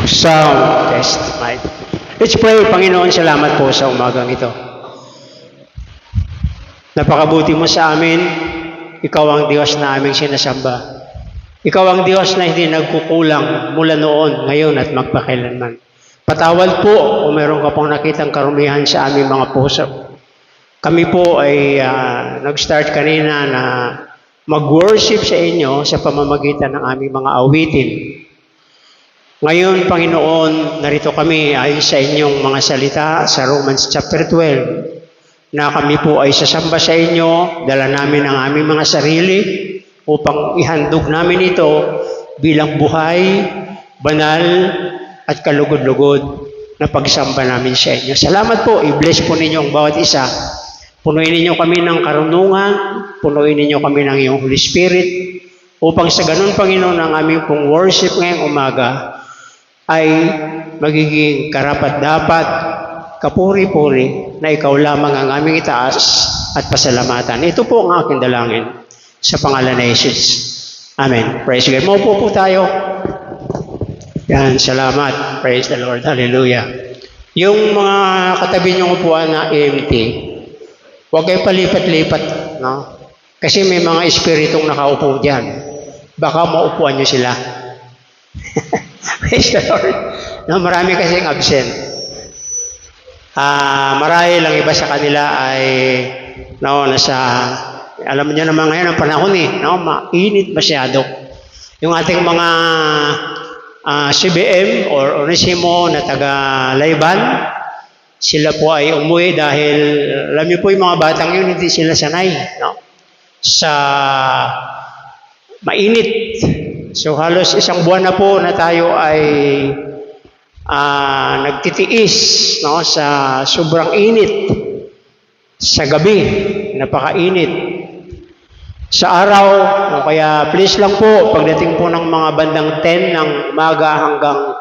Sound test. Mic. Let's pray. Panginoon, salamat po sa umagang ito. Napakabuti mo sa amin. Ikaw ang Diyos na aming sinasamba. Ikaw ang Diyos na hindi nagkukulang mula noon, ngayon at magpakailanman. Patawad po kung meron ka pong nakitang karumihan sa aming mga puso. Kami po ay nag-start kanina na mag-worship sa inyo sa pamamagitan ng aming mga awitin. Ngayon, Panginoon, narito kami ay sa inyong mga salita sa Romans chapter 12 na kami po ay sasamba sa inyo, dala namin ang aming mga sarili upang ihandog namin ito bilang buhay, banal at kalugod-lugod na pagsamba namin sa inyo. Salamat po, i-bless po ninyo ang bawat isa. Punuin ninyo kami ng karunungan, punuin ninyo kami ng iyong Holy Spirit upang sa ganun, Panginoon, ang aming pong worship ngayong umaga ay magiging karapat-dapat, kapuri-puri na ikaw lamang ang aming itaas at pasalamatan. Ito po ang aking dalangin sa pangalan ni Jesus. Amen. Praise God. Maupo po tayo. Yan, salamat. Praise the Lord. Hallelujah. Yung mga katabi niyong upuan na empty, huwag kayo palipat-lipat. No? Kasi may mga espiritong nakaupo dyan. Baka maupuan niyo sila. Praise the Lord. No, marami kasing absent. Marahil lang iba sa kanila ay nasa, alam niyo naman ngayon ang panahon mainit masyado. Yung ating mga CBM or Onesimo na taga-Layban, sila po ay umuwi dahil, alam niyo po yung mga batang yun, hindi sila sanay sa mainit. So halos isang buwan na po na tayo ay nagtitiis sa sobrang init. Sa gabi, napakainit. Sa araw, kaya please lang po, pagdating po ng mga bandang 10 ng umaga hanggang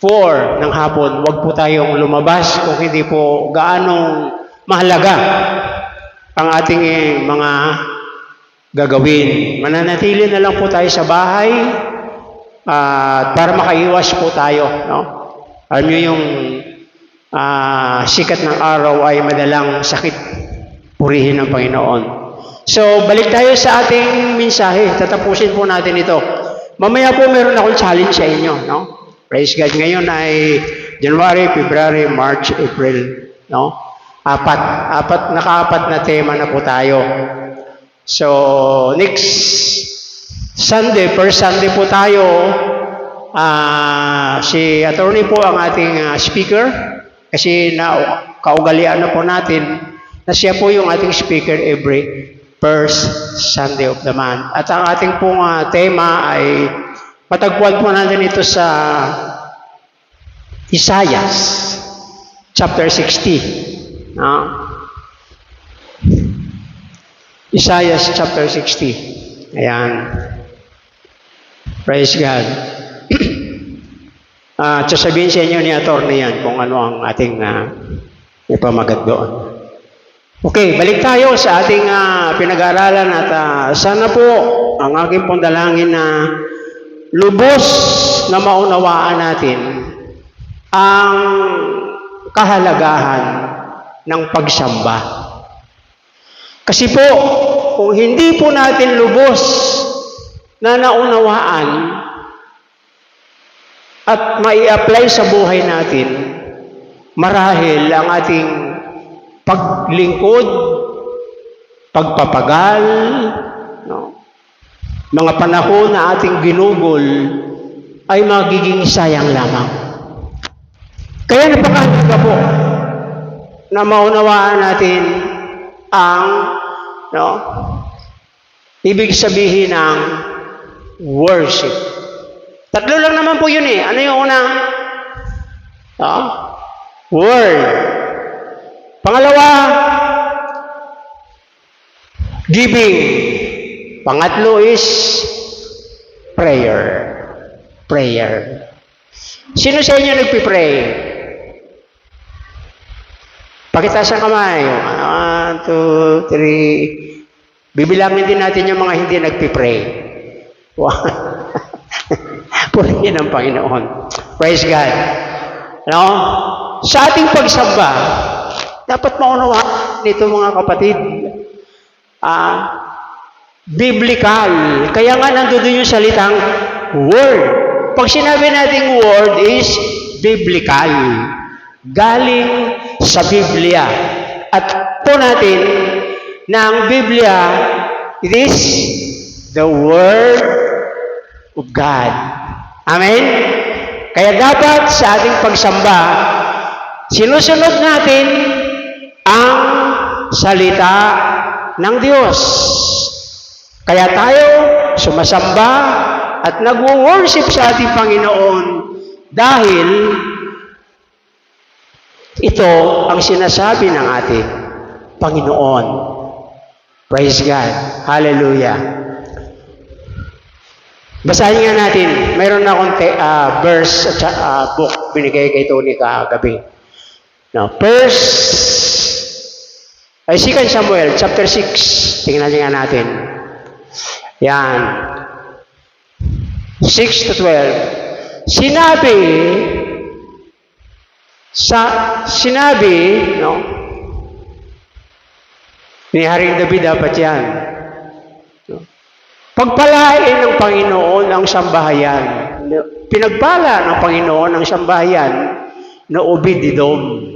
4 ng hapon, huwag po tayong lumabas kung hindi po gaanong mahalaga ang ating mga gagawin. Mananatili na lang po tayo sa bahay para makaiwas po tayo. Alam niyo yung sikat ng araw ay madalang sakit. Purihin ng Panginoon. So, balik tayo sa ating mensahe. Tatapusin po natin ito. Mamaya po meron akong challenge sa inyo. Praise God. Ngayon ay January, February, March, April. Naka-apat na tema na po tayo. So, next Sunday, first Sunday po tayo, si attorney po ang ating speaker kasi kaugalian na po natin na siya po yung ating speaker every first Sunday of the month. At ang ating pong tema ay matagpuan po natin ito sa Isaiah chapter 60. Isaiah chapter 60. Ayan. Praise God. Sasabihin sa inyo ni attorney yan kung ano ang ating ipamagat doon. Okay, balik tayo sa ating pinag-aaralan at sana po ang aking pong dalangin na lubos na maunawaan natin ang kahalagahan ng pagsamba. Kasi po, kung hindi po natin lubos na naunawaan at mai-apply sa buhay natin, marahil ang ating paglingkod, pagpapagal, mga panahon na ating ginugol ay magiging sayang lamang. Kaya napakahalaga po na maunawaan natin ang ibig sabihin ng worship. Tatlo lang naman po yun Ano yung una? Word. Pangalawa, giving. Pangatlo is prayer. Prayer. Sino sa inyo nagpipray? Pakitaas ang kamay. 1, 2, 3. Bibilangin din natin yung mga hindi nagpipray. 1, Purihin ang Panginoon. Praise God. No? Sa ating pagsamba, dapat maunawaan nito mga kapatid. Biblical. Kaya nga nandoon yung salitang word. Pag sinabi nating word is biblical. Galing sa Biblia. At po natin na ang Biblia, it is the Word of God. Amen? Kaya dapat sa ating pagsamba, sinusunod natin ang salita ng Diyos. Kaya tayo sumasamba at nag-worship sa ating Panginoon dahil ito ang sinasabi ng ating Panginoon. Praise God. Hallelujah. Basahin nga natin. Mayroon na akong verse at book binigay kay Tony kagabi. Now, 2 Samuel chapter 6. Tingnan nga natin. Yan. 6 to 12. Sinabi, no? Ni Haring David dapat yan. No? Pagpalain ng Panginoon ang sambahayan. Pinagpala ng Panginoon ang sambahayan na Obed-Edom.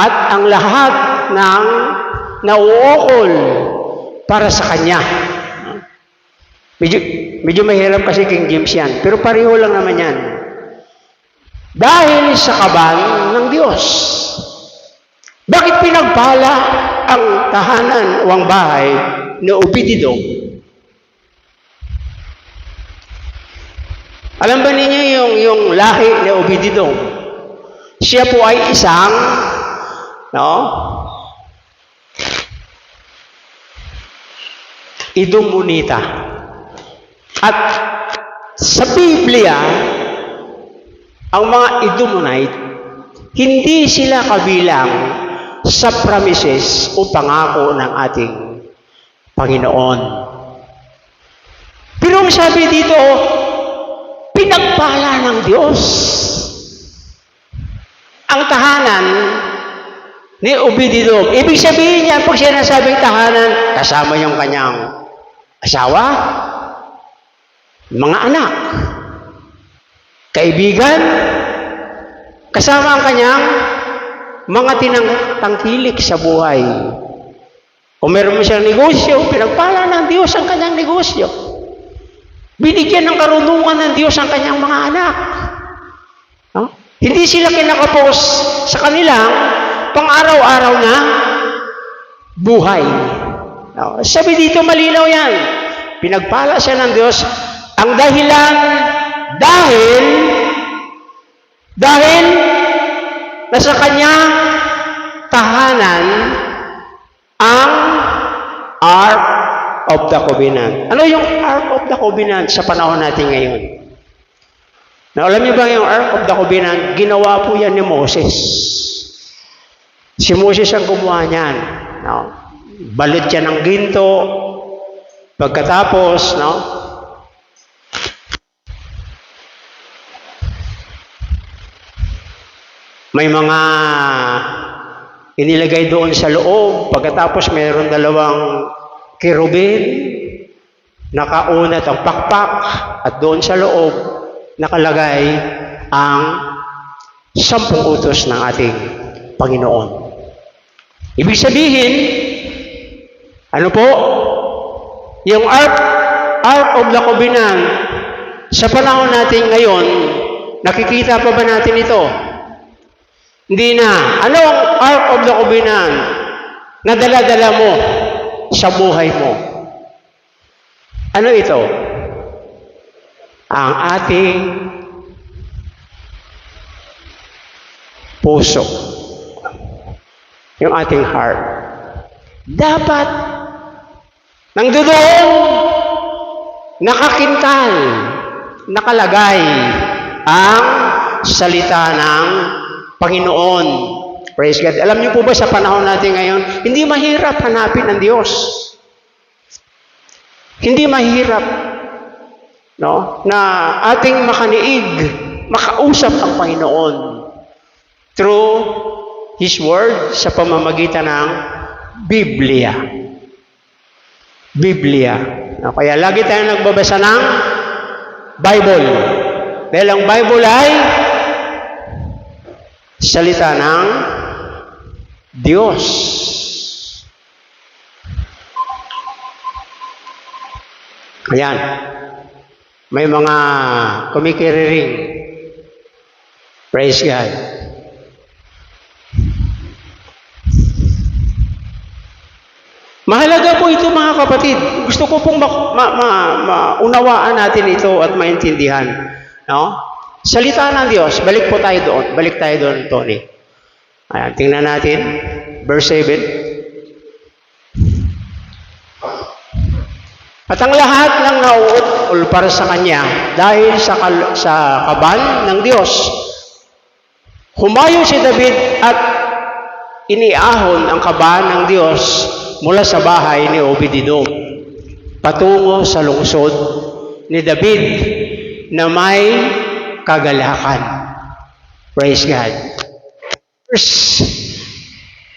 At ang lahat ng nauukol para sa kanya. Medyo mahirap kasi King James yan. Pero pareho lang naman yan. Dahil sa kaban ng Diyos. Bakit pinagpala ang tahanan o ang bahay ni Obed-Edom? Alam ba ninyo yung lahi ni Obed-Edom? Siya po ay isang Edomonita. At sa Biblia, ang mga Edomonite, hindi sila kabilang sa promises o pangako ng ating Panginoon. Pero ang sabi dito, pinagpala ng Diyos ang tahanan ni Obed-Edom. Ibig sabihin niya, pag siya nasabing tahanan, kasama yung kanyang asawa, mga anak, kaibigan, kasama ang kanyang mga tangkilik sa buhay. Kung meron mo siyang negosyo, pinagpala ng Diyos ang kanyang negosyo. Binigyan ng karunungan ng Diyos ang kanyang mga anak. Hindi sila kinakapos sa kanilang pang-araw-araw na buhay. Sabi dito, malinaw yan. Pinagpala siya ng Diyos. Ang dahilan, dahil nasa kanyang tahanan ang Ark of the Covenant. Ano yung Ark of the Covenant sa panahon natin ngayon? Na alam niyo ba yung Ark of the Covenant? Ginawa po yan ni Moses. Si Moses ang gumawa niyan. Balot siya ng ginto. Pagkatapos, may mga inilagay doon sa loob. Pagkatapos mayroon dalawang kerubin, nakaunat ang pakpak, at doon sa loob nakalagay ang 10 utos ng ating Panginoon. Ibig sabihin, ano po? Yung Ark of the Covenant, sa panahon natin ngayon, nakikita pa ba natin ito? Hindi na. Ano ang Ark of the Covenant na dala-dala mo sa buhay mo? Ano ito? Ang ating puso. Yung ating heart. Dapat nangdoon, nakakintal, nakalagay ang salita ng Panginoon. Praise God. Alam niyo po ba sa panahon natin ngayon, hindi mahirap hanapin ang Diyos. Hindi mahirap. no, na ating makaniig, makausap ang Panginoon through His Word sa pamamagitan ng Biblia. Biblia. No, kaya lagi tayong nagbabasa ng Bible. Dahil ang Bible ay salita ng Diyos. Ayan. May mga kumikiriring. Praise God. Mahalaga po ito mga kapatid. Gusto ko pong maunawaan natin ito at maintindihan. No? Salita ng Diyos. Balik po tayo doon. Balik tayo doon, Tony. Ayan, tingnan natin. Verse 7. At ang lahat ng nauukol para sa Kanya dahil sa kaban ng Diyos. Humayo si David at iniahon ang kaban ng Diyos mula sa bahay ni Obed-Edom patungo sa lungsod ni David na may kagalakan. Praise God.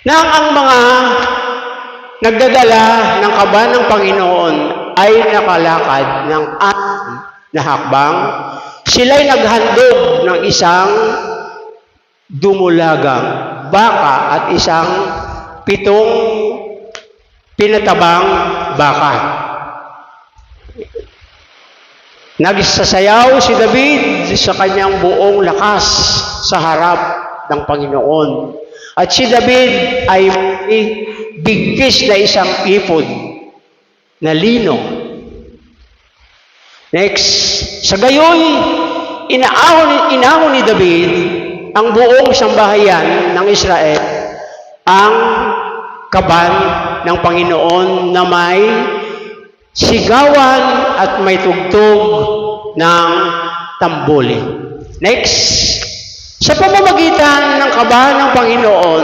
Nang ang mga nagdadala ng kaban ng Panginoon ay nakalakad ng na hakbang, sila'y naghandog ng isang dumulagang baka at isang 7 pinatabang baka. Nagsasayaw si David sa kanyang buong lakas sa harap ng Panginoon. At si David ay bigkis na isang ipod na lino. Next, sa gayoy, inahon ni David ang buong sambahayan ng Israel ang kaban ng Panginoon na may sigawan at may tugtog ng tambuli. Next, sa pamamagitan ng kaban ng Panginoon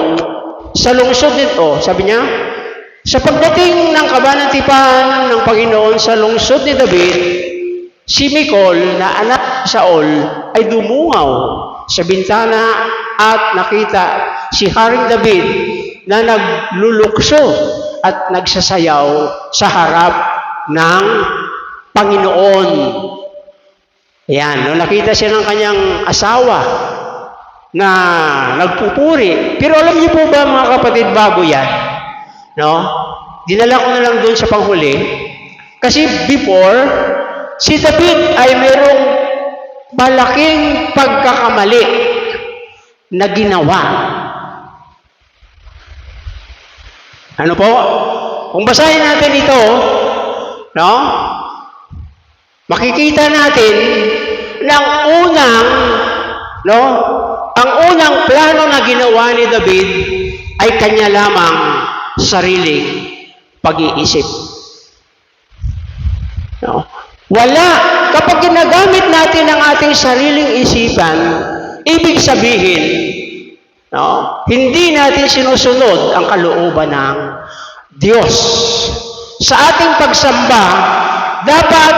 sa lungsod nito, sabi niya, sa pagdating ng kabanatipan ng Panginoon sa lungsod ni David, si Mikol na anak ni Saul ay dumungaw sa bintana at nakita si Haring David na naglulukso at nagsasayaw sa harap ng Panginoon. Ayan, nung nakita siya ng kanyang asawa na nagpupuri. Pero alam niyo po ba mga kapatid, bago yan, no? Dinala ko na lang doon sa panghuli. Kasi before, si David ay mayroong malaking pagkakamali na ginawa. Ano po? Kung basahin natin ito, no? Makikita natin na ang unang plano na ginawa ni David ay kanya lamang sariling pag-iisip. No? Wala. Kapag ginagamit natin ang ating sariling isipan, ibig sabihin, no, hindi natin sinusunod ang kalooban ng Diyos. Sa ating pagsamba, dapat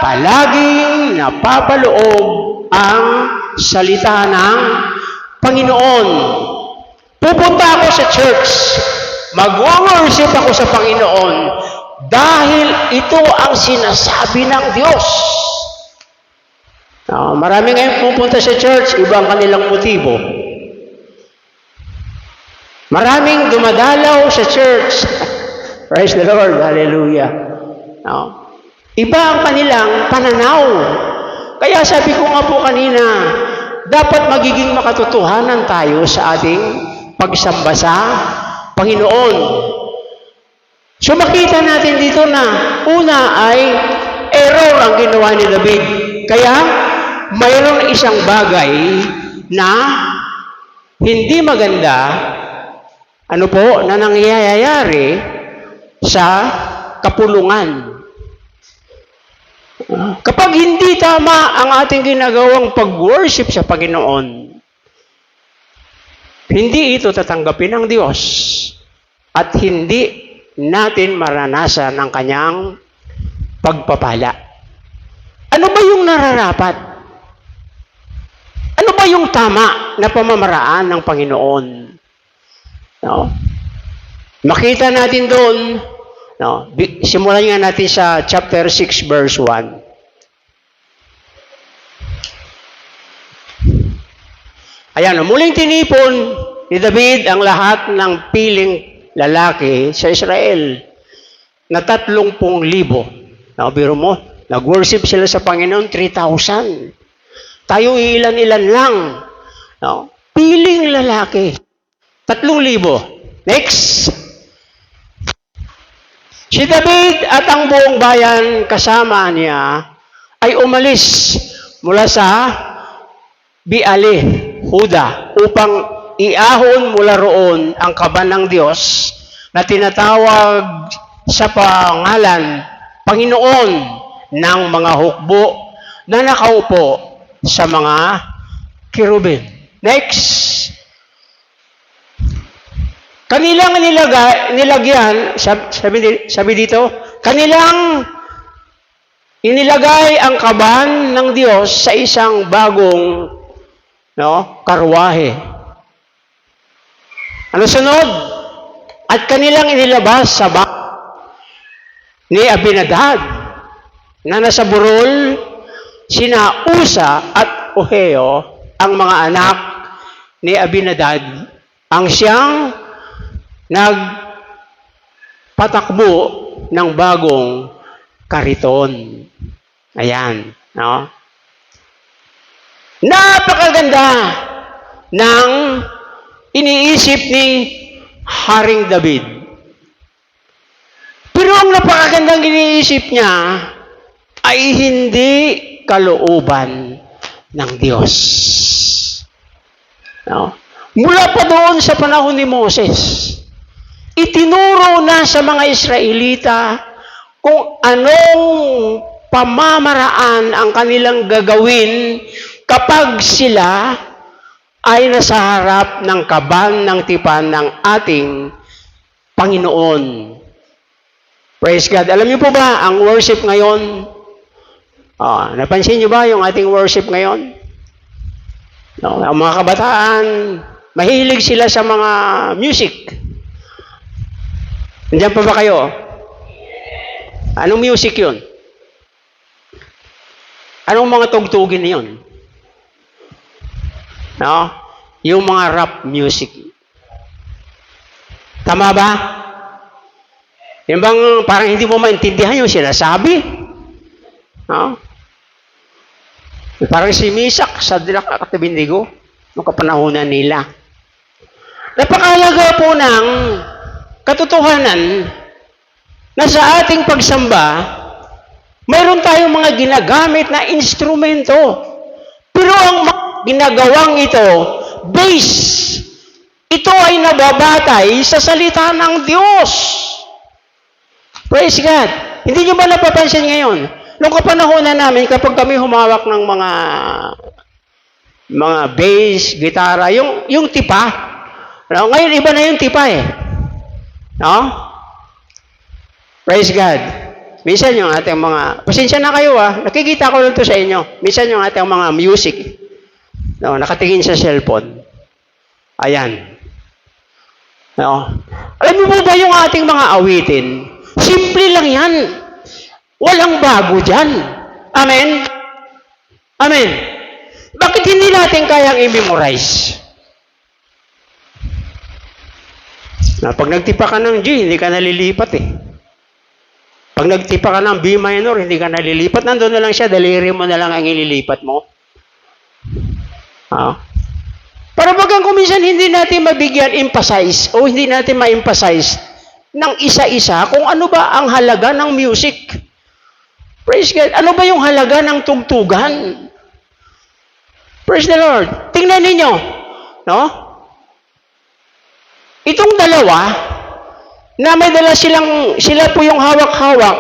palaging napapaloob ang salita ng Panginoon. Pupunta ako sa church, mag-worship ako sa Panginoon dahil ito ang sinasabi ng Diyos. Marami ngayon pupunta sa church, iba ang kanilang motibo. Maraming dumadalaw sa church. Praise the Lord. Hallelujah. Iba ang kanilang pananaw. Kaya sabi ko nga po kanina, dapat magiging makatotohanan tayo sa ating pagsamba sa Panginoon. So makita natin dito na una ay error ang ginawa ni David. Kaya mayroon isang bagay na hindi maganda, na nangyayari sa kapulungan. Kapag hindi tama ang ating ginagawang pag-worship sa Panginoon, hindi ito tatanggapin ng Diyos at hindi natin maranasan ang kanyang pagpapala. Ano ba yung nararapat? Ano ba yung tama na pamamaraan ng Panginoon? No? Makita natin doon, no? Simulan nga natin sa chapter 6 verse 1. Ayan, muling tinipon ni David ang lahat ng piling lalaki sa Israel na 30,000. Biro mo, nag-worship sila sa Panginoon, 3,000. Tayo ilan-ilan lang. No? Piling lalaki, 3,000. Next. Si David at ang buong bayan kasama niya ay umalis mula sa Biale, Huda, upang iahon mula roon ang kaban ng Diyos na tinatawag sa pangalan Panginoon ng mga hukbo na nakaupo sa mga kirubin. Next. Kanilang nilagyan, sabi dito, kanilang inilagay ang kaban ng Diyos sa isang bagong karwahe. Ano sunod? At kanilang inilabas sa ni Abinadab na nasa burol, sina Usa at Oheo, ang mga anak ni Abinadab, ang siyang nagpatakbo ng bagong kariton. Ayan. No? Napakaganda ng iniisip ni Haring David. Pero ang napakagandang iniisip niya ay hindi kalooban ng Diyos. No? Mula pa doon sa panahon ni Moses, itinuro na sa mga Israelita kung anong pamamaraan ang kanilang gagawin kapag sila ay nasa harap ng kaban ng tipan ng ating Panginoon. Praise God. Alam niyo po ba ang worship ngayon? Napansin niyo ba yung ating worship ngayon? No, ang mga kabataan, mahilig sila sa mga music. Nandiyan pa ba kayo? Anong music yun? Anong mga tugtugin yun? No? Yung mga rap music. Tama ba? Yung bang parang hindi mo maintindihan yung sinasabi? No? Parang si Misak sa Dilak at Bindigo noong kapanahunan nila. Napakahalaga po ng katotohanan na sa ating pagsamba, mayroon tayong mga ginagamit na instrumento. Pero ang ginagawang ito, base, ito ay nababatay sa salita ng Diyos. Praise God. Hindi nyo ba napapansin ngayon? Noong kapanahonan namin, kapag kami humawak ng mga bass, gitara, yung tipa, no? Ngayon iba na yung tipa eh. No? Praise God. Minsan yung ating mga, pasensya na kayo nakikita ko lang to sa inyo. Minsan yung ating mga music, no? Nakatingin sa cellphone. Ayan. No? Alam mo ba yung ating mga awitin? Simple lang yan. Walang bago dyan. Amen? Amen. Bakit hindi natin kayang i-memorize? Pag nagtipa ka ng G, hindi ka nalilipat eh. Pag nagtipa ka ng B minor, hindi ka nalilipat. Nandun na lang siya, daliri mo na lang ang ililipat mo. Para bagang kuminsan hindi natin mabigyan emphasize o hindi natin ma-emphasize ng isa-isa kung ano ba ang halaga ng music. Praise God. Ano ba yung halaga ng tugtugan? Praise the Lord. Tingnan ninyo. No? Itong dalawa, na may dala sila po yung hawak-hawak,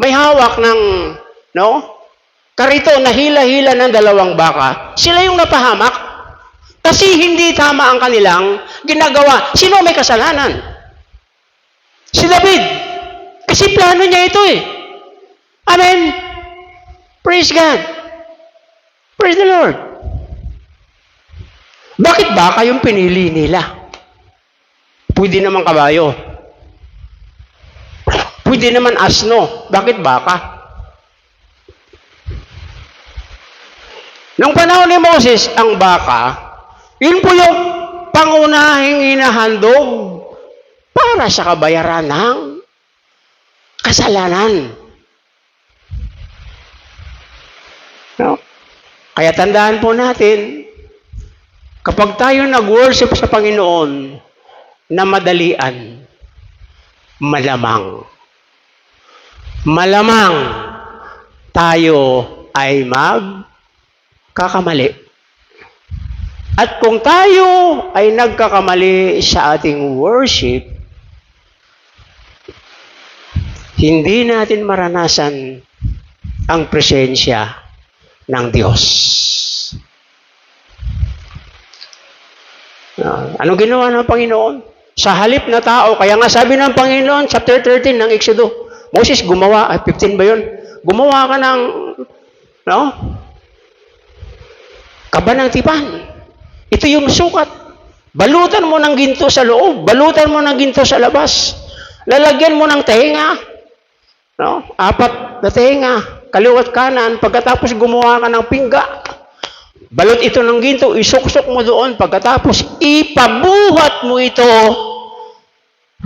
may hawak ng, karito na hila-hila ng dalawang baka. Sila yung napahamak. Kasi hindi tama ang kanilang ginagawa. Sino may kasalanan? Si David. Kasi plano niya ito eh. Amen? Praise God. Praise the Lord. Bakit baka yung pinili nila? Pwede naman kabayo. Pwede naman asno. Bakit baka? Nung panahon ni Moses, ang baka, yun po yung pangunahing hinahandog para sa kabayaran ng kasalanan. No? Kaya tandaan po natin, kapag tayo nag-worship sa Panginoon na madalian, malamang tayo ay magkakamali. At kung tayo ay nagkakamali sa ating worship, hindi natin maranasan ang presensya ng Diyos. Anong ginawa ng Panginoon? Sa halip na tao, kaya nga sabi ng Panginoon, chapter 13 ng Exodo, Moses, gumawa, 15 ba yun? Gumawa ka ng, kaba ng tipan. Ito yung sukat. Balutan mo ng ginto sa loob, balutan mo ng ginto sa labas. Lalagyan mo ng tenga. 4 na tenga, kaliwat kanan, pagkatapos gumawa ka ng pingga. Balot ito ng ginto, isuksok mo doon, pagkatapos ipabuhat mo ito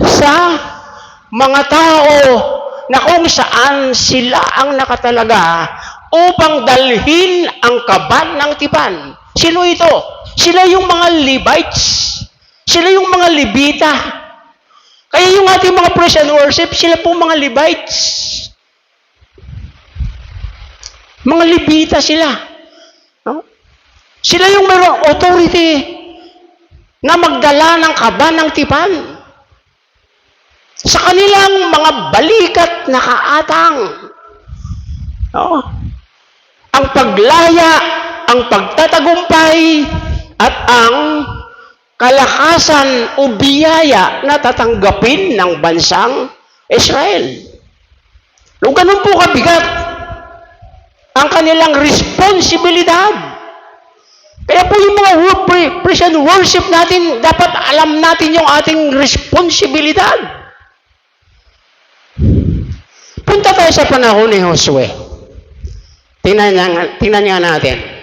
sa mga tao na kung saan sila ang nakatalaga upang dalhin ang kaban ng tipan. Sino ito? Sila yung mga Levites. Sila yung mga Levita. Kaya yung ating mga praise and worship, sila po mga Levites. Mga Levita sila. Sila yung mayroong authority na magdala ng kaban ng tipan. Sa kanilang mga balikat na kaatang. Ang paglaya, ang pagtatagumpay, at ang kalakasan o biyaya na tatanggapin ng bansang Israel. Nung ganun po kabigat ang kanilang responsibilidad. Kaya po yung mga praise and worship natin, dapat alam natin yung ating responsibilidad. Punta tayo sa panahon ni Josue. Tingnan nga natin.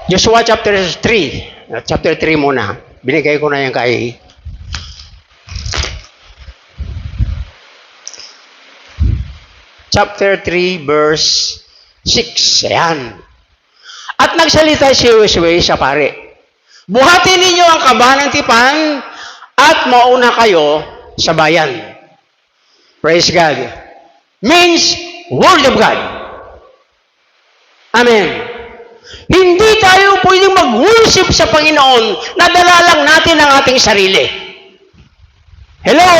Joshua chapter 3. Chapter 3 muna. Binigay ko na yan kay chapter 3 verse 6. Ayan. At nagsalita si Josue sa pare. Buhatin ninyo ang kaban ng tipan at mauna kayo sa bayan. Praise God. Means Word of God. Amen. Hindi tayo pwedeng mag-worship sa Panginoon na dala lang natin ang ating sarili. Hello?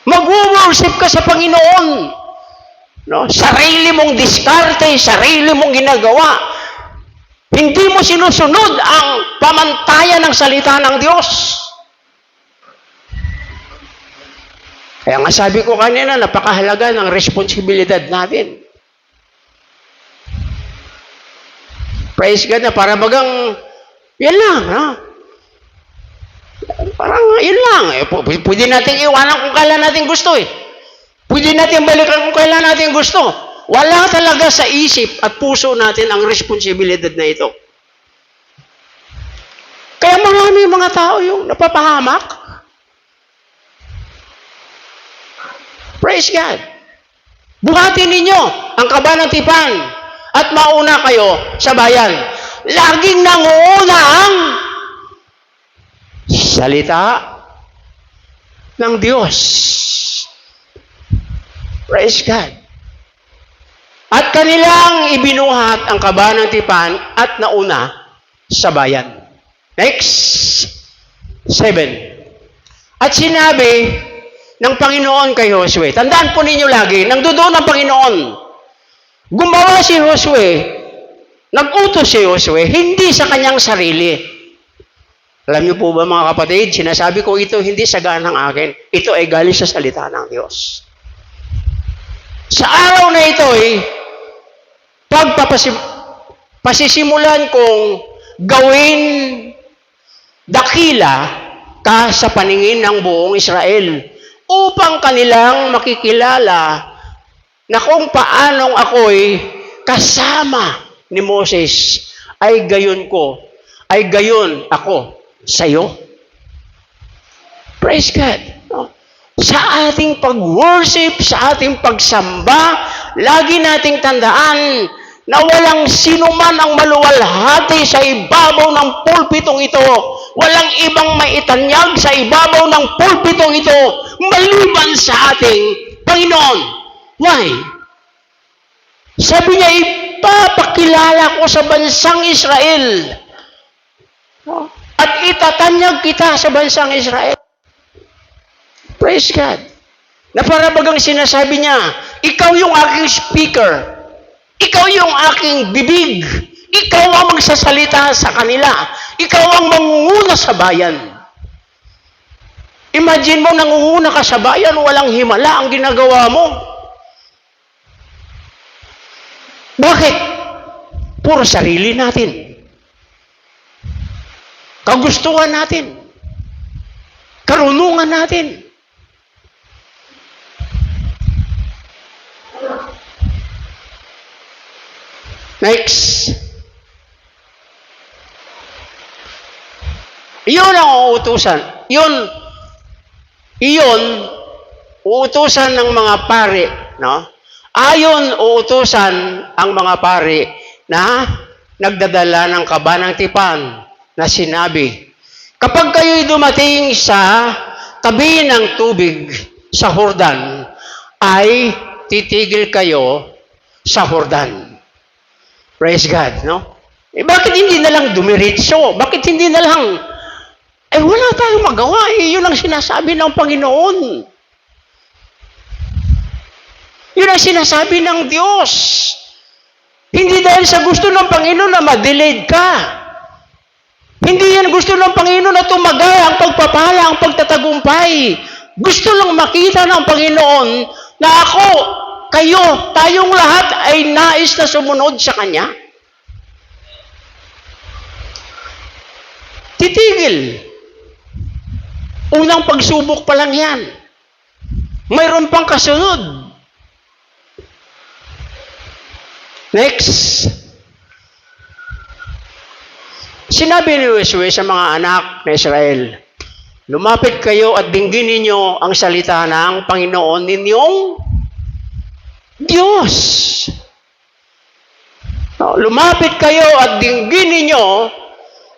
Mag-worship ka sa Panginoon. Sarili mong diskarte, sarili mong ginagawa. Hindi mo sinusunod ang pamantayan ng salita ng Diyos. Kaya nga sabi ko kanina, napakahalaga ng responsibilidad natin. Praise God na para bagang, yan lang, parang yun lang. Pwede natin iwanan kung kailan natin gusto Pwede natin balikan kung kailan natin gusto. Wala talaga sa isip at puso natin ang responsibilidad na ito. Kaya marami mga tao yung napapahamak. Praise God. Buhatin ninyo ang kaban ng tipan at mauna kayo sa bayan. Laging nanguuna ang salita ng Diyos. Praise God. At kanilang ibinuhat ang kaban ng tipan at nauna sa bayan. Next. 7. At sinabi ng Panginoon kay Josue, tandaan po ninyo lagi, nangdoon ang Panginoon. Gumawa si Josue, nag-utos si Josue, hindi sa kanyang sarili. Alam niyo po ba mga kapatid, sinasabi ko ito hindi sa ganang akin. Ito ay galing sa salita ng Diyos. Sa araw na ito, pasisimulan kong gawin dakila ka sa paningin ng buong Israel upang kanilang makikilala na kung paanong ako'y kasama ni Moses ay gayon ako sa iyo. Praise God. No? Sa ating pag-worship, sa ating pagsamba, lagi nating tandaan na walang sino man ang maluwalhati sa ibabaw ng pulpitong ito. Walang ibang maitanyag sa ibabaw ng pulpitong ito maliban sa ating Panginoon. Why? Sabi niya, ipapakilala ko sa bansang Israel. At itatanyag kita sa bansang Israel. Praise God. Na para bagang sinasabi niya, ikaw yung aking speaker. Ikaw yung aking bibig. Ikaw ang magsasalita sa kanila. Ikaw ang mangunguna sa bayan. Imagine mo, nangunguna ka sa bayan, walang himala ang ginagawa mo. Bakit? Puro sarili natin. Kagustuhan natin. Karunungan natin. Next. Iyon ang uutusan. Iyon, uutusan ng mga pari, no? Ayon uutusan ang mga pari na nagdadala ng kaba ng tipan na sinabi, kapag kayo'y dumating sa tabi ng tubig sa Jordan, ay titigil kayo sa Jordan. Praise God, no? Bakit hindi na lang dumiritso? Bakit hindi na lang, wala tayong magawa. Yun ang sinasabi ng Panginoon. Yun ang sinasabi ng Diyos. Hindi dahil sa gusto ng Panginoon na ma-delayed ka. Hindi yan gusto ng Panginoon na tumagal ang pagpapala, ang pagtatagumpay. Gusto lang makita ng Panginoon na ako, kayo, tayong lahat ay nais na sumunod sa Kanya. Titigil. Unang pagsubok pa lang yan. Mayroon pang kasunod. Next. Sinabi ni Josue sa mga anak na Israel, lumapit kayo at dinggin ninyo ang salita ng Panginoon ninyong Diyos. No, lumapit kayo at dinggin ninyo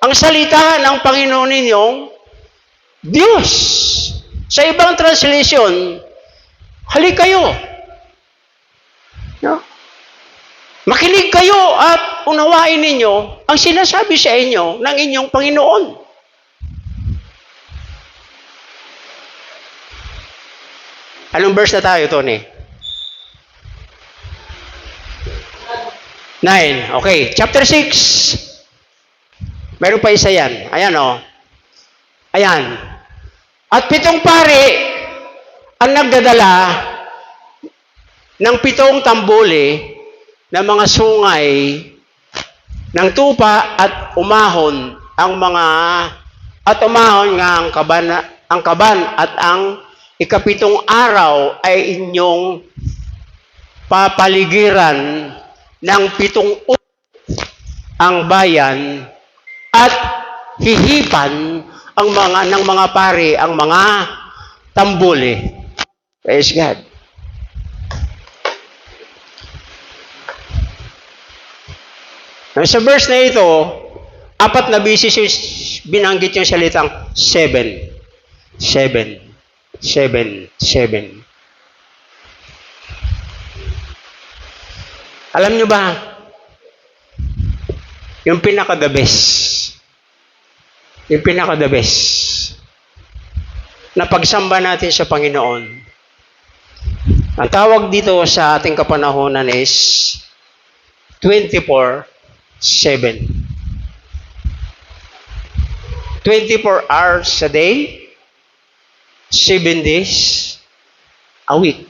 ang salita ng Panginoon ninyong Diyos. Sa ibang translation, halik kayo. No? Makinig kayo at unawain ninyo ang sinasabi sa inyo ng inyong Panginoon. Anong verse na tayo, Tony? 9. Okay. Chapter 6. Meron pa isa yan. Ayan, o. Ayan. At 7 pari ang nagdadala ng 7 tambuli na mga sungay ng tupa at umahon nga ang kaban at ang ikapitong araw ay inyong papaligiran ng 7 ang bayan at hihipan ng mga pari ang mga tambuli. Praise God. Sa verse na ito, 4 na beses binanggit yung salitang 7. 7. 7. 7. Alam nyo ba, yung pinaka-the best, na pagsamba natin sa Panginoon, ang tawag dito sa ating kapanahonan is 24/7. 24 hours a day, 7 days a week.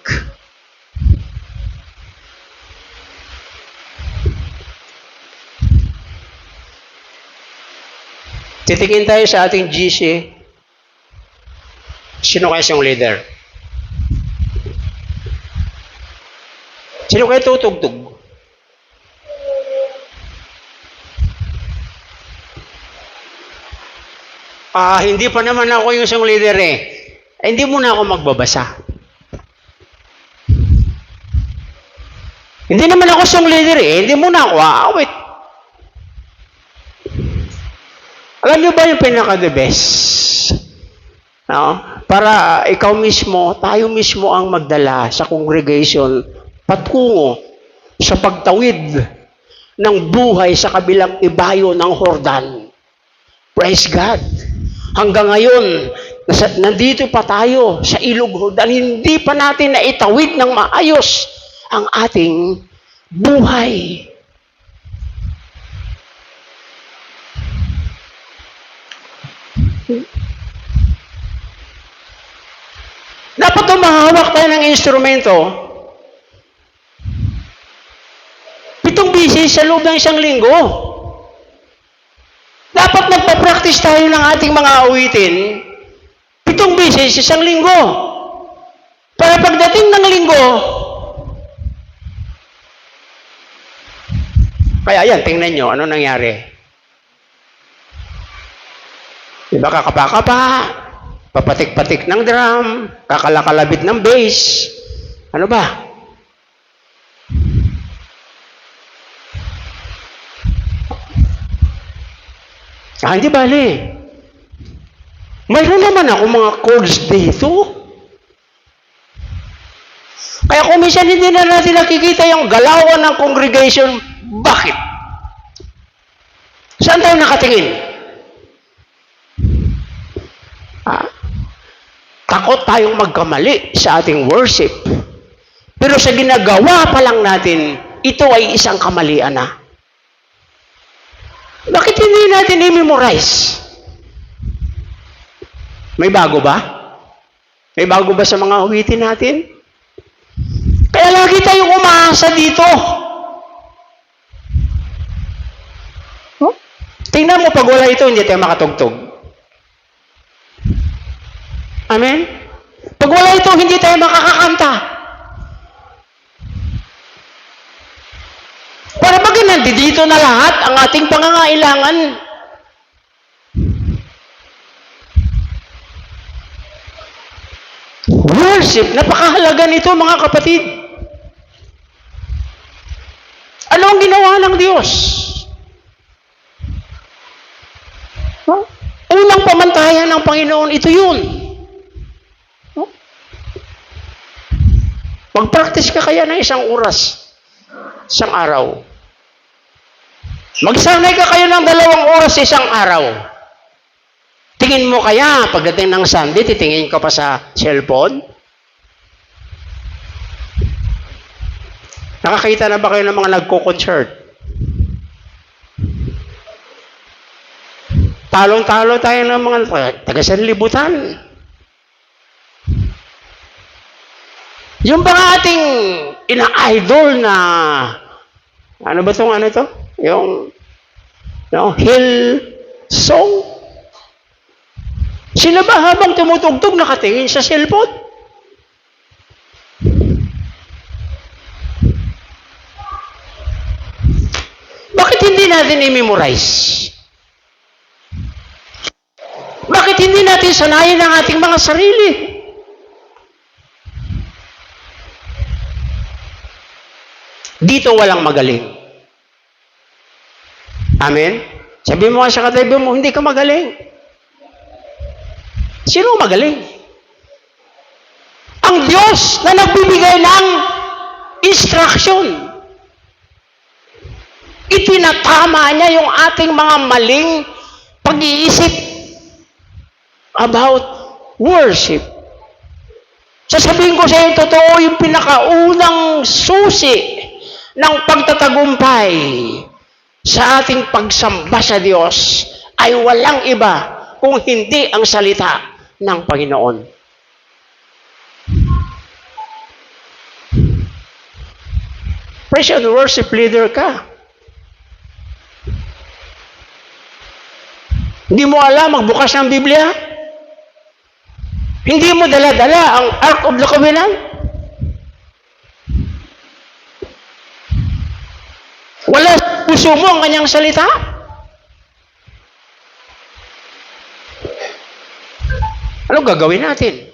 Titingin tayo sa ating GC. Sino kaya siyang leader? Sino kaya tutugtog? Hindi pa naman ako yung isang leader eh. Hindi muna ako magbabasa. Hindi naman ako isang leader eh. Hindi muna ako aawit. Alam niyo ba yung pinaka-the best? No? Para ikaw mismo, tayo mismo ang magdala sa congregation patungo sa pagtawid ng buhay sa kabilang ibayo ng Jordan. Praise God! Hanggang ngayon, nandito pa tayo sa Ilog Jordan, hindi pa natin naitawid ng maayos ang ating buhay. Dapat tumahawak tayo ng instrumento. 7 bisis sa loob ng isang linggo. Dapat nagpa-practice tayo ng ating mga awitin 7 bisis sa isang linggo. Para pagdating ng linggo, kaya yan, tingnan nyo, ano nangyari? Diba kakapa-kapa, papatik-patik ng drum, kakalakalabit ng bass. Ano ba? Hindi bali. Mayroon naman ako mga chords dito. Kaya kung minsan hindi na natin nakikita yung galawan ng congregation, bakit? Saan tayo nakatingin? Takot tayong magkamali sa ating worship. Pero sa ginagawa pa lang natin, ito ay isang kamalian na. Bakit hindi natin i-memorize? May bago ba? May bago ba sa mga awitin natin? Kaya lagi tayong umaasa dito. Huh? Tingnan mo, pag wala ito, hindi tayo makatugtog. Amen? Pag wala ito, hindi tayo makakakanta. Para bagay nandito na lahat ang ating pangangailangan. Worship, napakahalaga nito mga kapatid. Ano ang ginawa ng Diyos? Unang pamantayan ng Panginoon, ito yun. Mag-practice ka kaya ng 1 oras, isang araw. Magsanay ka kayo ng 2 oras isang araw. Tingin mo kaya, pagdating ng Sunday, titingin ka pa sa cellphone? Nakakita na ba kayo ng mga nagko-concert? Talong-talo tayo ng mga taga-sanlibutan. Yung ba ating ina-idol na, ano ba itong ano ito? Yung hill song. Sila ba habang tumutugtog nakatingin sa cellphone? Bakit hindi natin i-memorize? Bakit hindi natin sanayin ang ating mga sarili? Dito walang magaling. Amen? Sabi mo nga sa katabi mo, hindi ka magaling. Sino magaling? Ang Diyos na nagbibigay ng instruction. Itinatama niya yung ating mga maling pag-iisip about worship. Sasabihin ko sa iyo, totoo yung pinakaunang susi ng pagtatagumpay sa ating pagsamba sa Diyos ay walang iba kung hindi ang salita ng Panginoon. Praise and worship leader ka. Hindi mo alam magbukas ng Biblia? Hindi mo dala-dala ang Ark of the Covenant? Wala sa puso mo ang kanyang salita? Ano gagawin natin?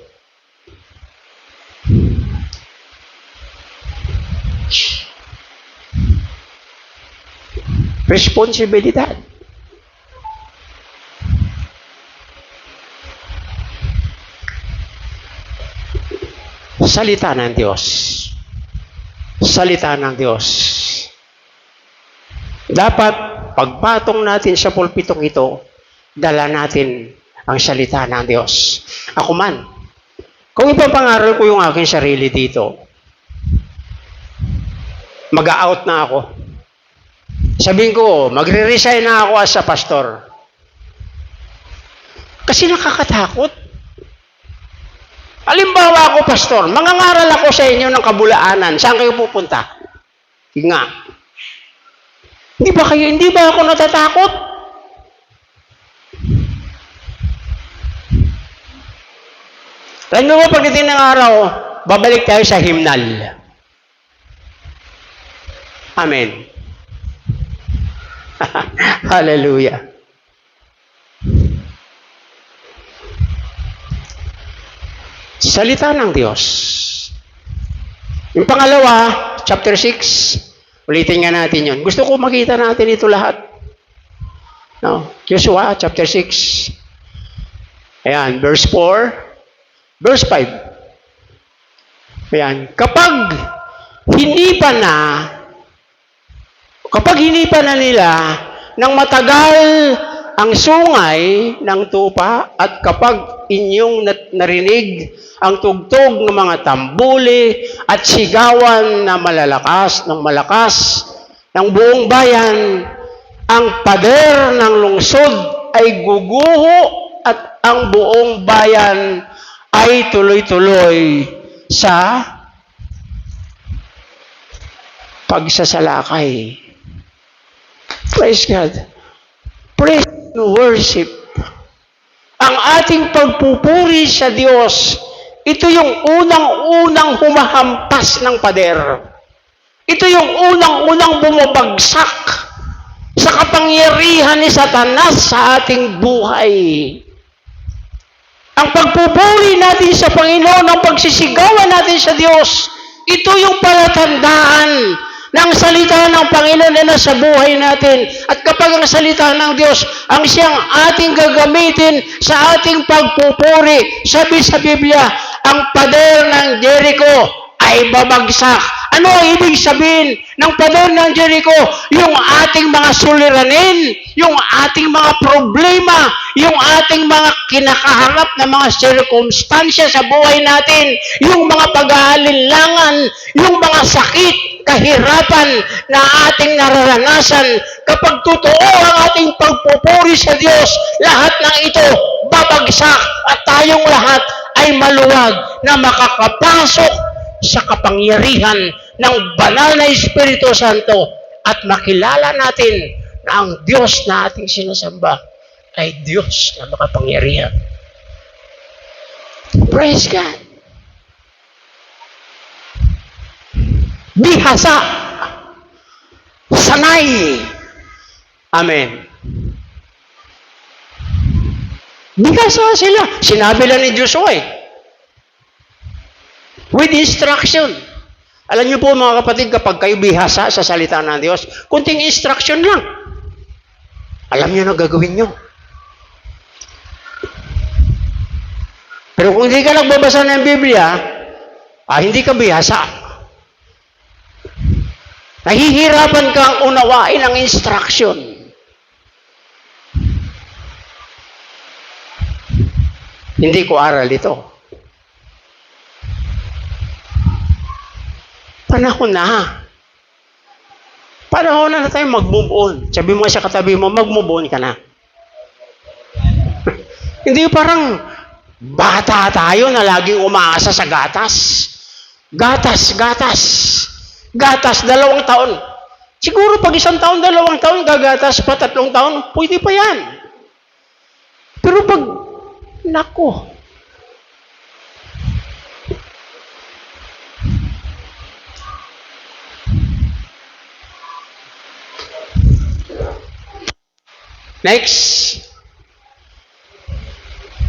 Responsibilidad. Salita ng Diyos. Salita ng Diyos. Dapat, pagpatong natin sa pulpitong ito, dala natin ang salita ng Diyos. Ako man, kung ipapangaral ko yung aking sarili dito, mag-out na ako. Sabihin ko, magre-resign na ako as a pastor. Kasi nakakatakot. Halimbawa ako, pastor, mangangaral ako sa inyo ng kabulaanan. Saan kayo pupunta? Nga. Hindi ba ako natatakot? Alam mo ba, pagdating ng araw, babalik tayo sa himnal. Amen. Hallelujah. Salita ng Diyos. Yung pangalawa, chapter 6, ulitin nga natin yun. Gusto ko makita natin ito lahat. No? Joshua, chapter 6. Ayan, verse 4, verse 5. Ayan, kapag hindi pa na nila nang matagal ang sungay ng tupa at kapag inyong narinig ang tugtog ng mga tambuli at sigawan na malakas ng buong bayan, ang pader ng lungsod ay guguho at ang buong bayan ay tuloy-tuloy sa pagsasalakay. Praise God. Praise and worship. Ang ating pagpupuri sa Diyos, ito yung unang-unang humahampas ng pader. Ito yung unang-unang bumabagsak sa kapangyarihan ni Satanas sa ating buhay. Ang pagpupuri natin sa Panginoon, ang pagsisigawan natin sa Diyos, ito yung palatandaan ng salita ng Panginoon na nasa buhay natin. At kapag ang salita ng Diyos ang siyang ating gagamitin sa ating pagpupuri, sabi sa Biblia, ang pader ng Jericho ay babagsak. Ano ang ibig sabihin ng pader ng Jericho? Yung ating mga suliranin, yung ating mga problema, yung ating mga kinakaharap na mga sirkumstansya sa buhay natin, yung mga pag-aalinlangan, yung mga sakit, kahirapan na ating nararanasan. Kapag totoo ang ating pagpupuri sa Diyos, lahat ng ito babagsak at tayong lahat ay maluwag na makakapasok sa kapangyarihan ng banal na Espiritu Santo at makilala natin na ang Diyos na ating sinasamba ay Diyos na makapangyarihan. Praise God. Bihasa. Sanay. Amen. Bihasa sila. Sinabi lang ni Joshua with instruction. Alam niyo po mga kapatid, kapag kayo bihasa sa salita ng Diyos, kunting instruction lang. Alam niyo na gagawin niyo. Pero kung hindi ka nagbabasa ng Biblia, hindi ka bihasa. Nahihirapan kang unawain ang instruction. Hindi ko aral ito. Panahon na. Panahon na tayo mag-move on. Sabi mo sa katabi mo, mag-move on ka na. Hindi parang bata tayo na laging umaasa sa gatas. Gatas, 2 taon. Siguro pag 1 taon, 2 taon, gagatas pa 3 taon, pwede pa yan. Pero pag, nako, next.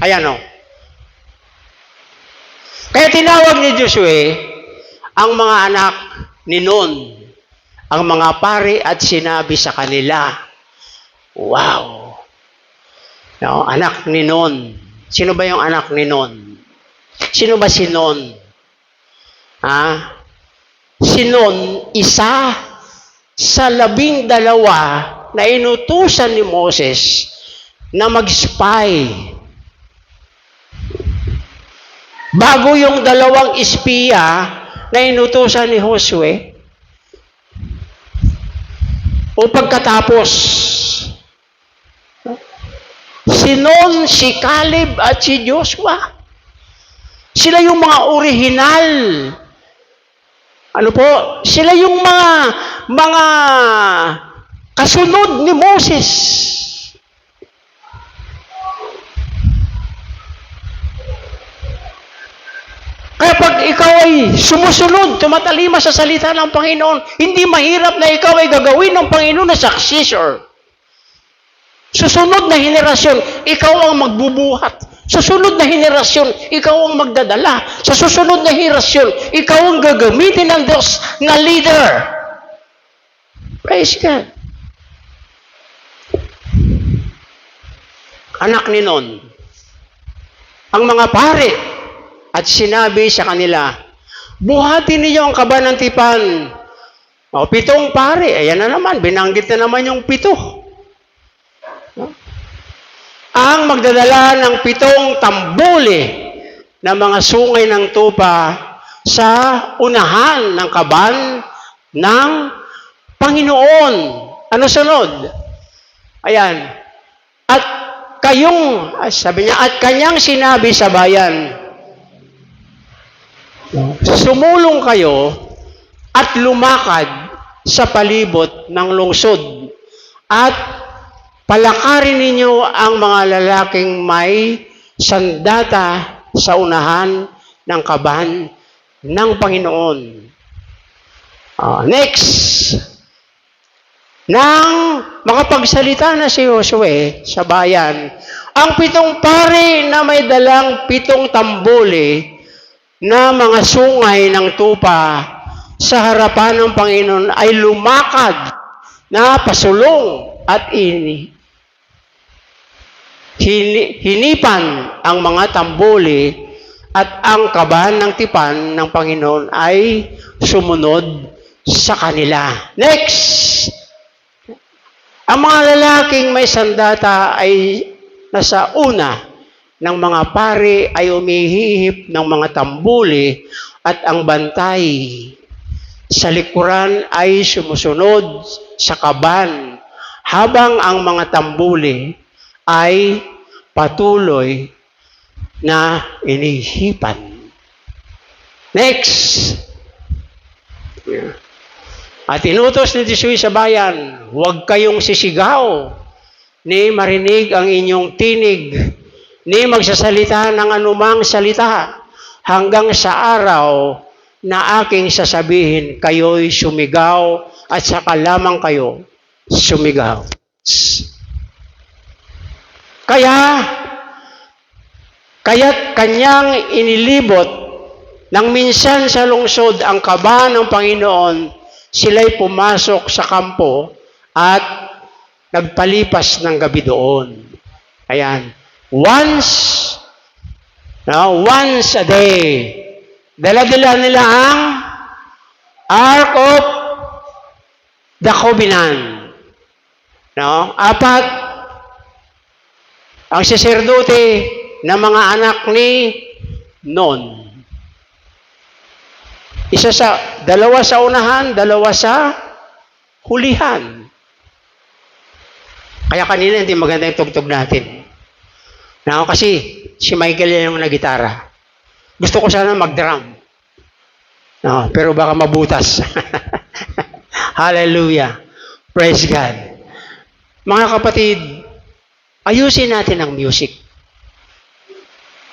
Ayan o. Kaya tinawag ni Josue ang mga anak ni Nun, ang mga pari at sinabi sa kanila, wow! No, anak ni Nun. Sino ba yung anak ni Nun? Sino ba si Nun? Ha? Si Nun, isa sa 12 na inutusan ni Moses na mag-spy. Bago yung 2 espiya na inutusan ni Josue, o pagkatapos, si Nun, si Caleb at si Joshua, sila yung mga orihinal. Ano po? Sila yung mga kasunod ni Moses. Kaya pag ikaw ay sumusunod, tumatalima sa salita ng Panginoon, hindi mahirap na ikaw ay gagawin ng Panginoon na successor. Susunod na henerasyon, ikaw ang magbubuhat. Susunod na henerasyon, ikaw ang magdadala. Sa susunod na henerasyon, ikaw ang gagamitin ng Diyos na leader. Praise God. Anak ni Nun, ang mga pare, at sinabi sa kanila, buhatin niyo ang kaba ng tipan. O, 7 pare, ayan na naman, binanggit na naman yung 7. Ang magdadala ng 7 tambuli na mga sungay ng tupa sa unahan ng kaban ng Panginoon. Ano sunod? Ayan. At sabi niya, at kanyang sinabi sa bayan, sumulong kayo at lumakad sa palibot ng lungsod at palakarin ninyo ang mga lalaking may sandata sa unahan ng kaban ng Panginoon. Next. Nang makapagsalita na si Josue sa bayan, ang 7 pare na may dalang 7 tambuli na mga sungay ng tupa sa harapan ng Panginoon ay lumakad na pasulong at hinipan ang mga tambuli at ang kaban ng tipan ng Panginoon ay sumunod sa kanila. Next! Ang mga lalaking may sandata ay nasa una ng mga pare ay umihihip ng mga tambuli at ang bantay sa likuran ay sumusunod sa kaban habang ang mga tambuli ay patuloy na inihipan. Next. At inutos ni Josue sa bayan, huwag kayong sisigaw, ni marinig ang inyong tinig, ni magsasalita ng anumang salita, hanggang sa araw na aking sasabihin, kayo'y sumigaw, at saka lamang kayo sumigaw. Kaya't kanyang inilibot nang minsan sa lungsod ang kaba ng Panginoon, sila'y pumasok sa kampo at nagpalipas ng gabi doon. Ayan. Once a day, dala-dala nila ang Ark of the Covenant. 4, ang saserdote na mga anak ni Nun. 2 sa unahan, 2 sa hulihan. Kaya kanina hindi maganda yung tugtog natin. Kasi si Michael yan yung nagitara. Gusto ko sana mag-drum. Pero baka mabutas. Hallelujah. Praise God. Mga kapatid, ayusin natin ang music.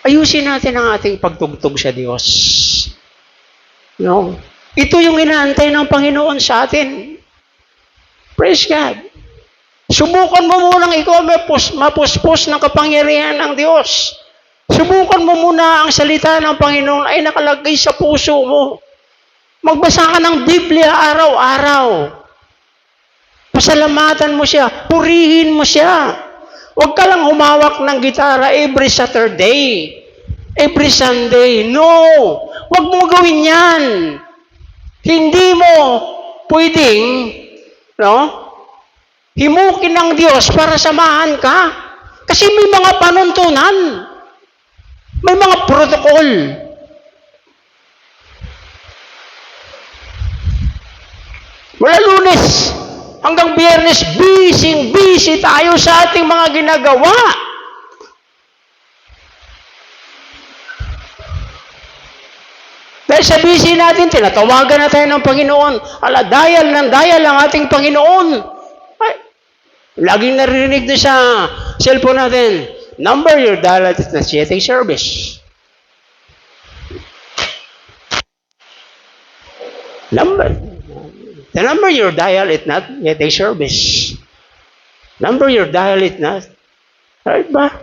Ayusin natin ang ating pagtugtog sa Diyos. No? Ito yung inaantay ng Panginoon sa atin. Praise God. Subukan mo munang ikaw mapuspos ng kapangyarihan ng Diyos. Subukan mo muna ang salita ng Panginoon ay nakalagay sa puso mo. Magbasa ka ng Biblia araw-araw. Pasalamatan mo siya. Purihin mo siya. Huwag ka lang humawak ng gitara every Saturday. Every Sunday. No! Huwag mo gawin yan. Hindi mo pwedeng, no? Himukin ng Diyos para samahan ka. Kasi may mga panuntunan. May mga protocol. Mula Lunes hanggang Biyernes, busy tayo sa ating mga ginagawa. Dahil sa busy natin, tinatawagan na tayo ng Panginoon. Dial ang ating Panginoon. Ay, laging narinig na sa cellphone natin, number your dial at not yet a service. The number your dial it not yet a service. Number your dial it not. Right ba?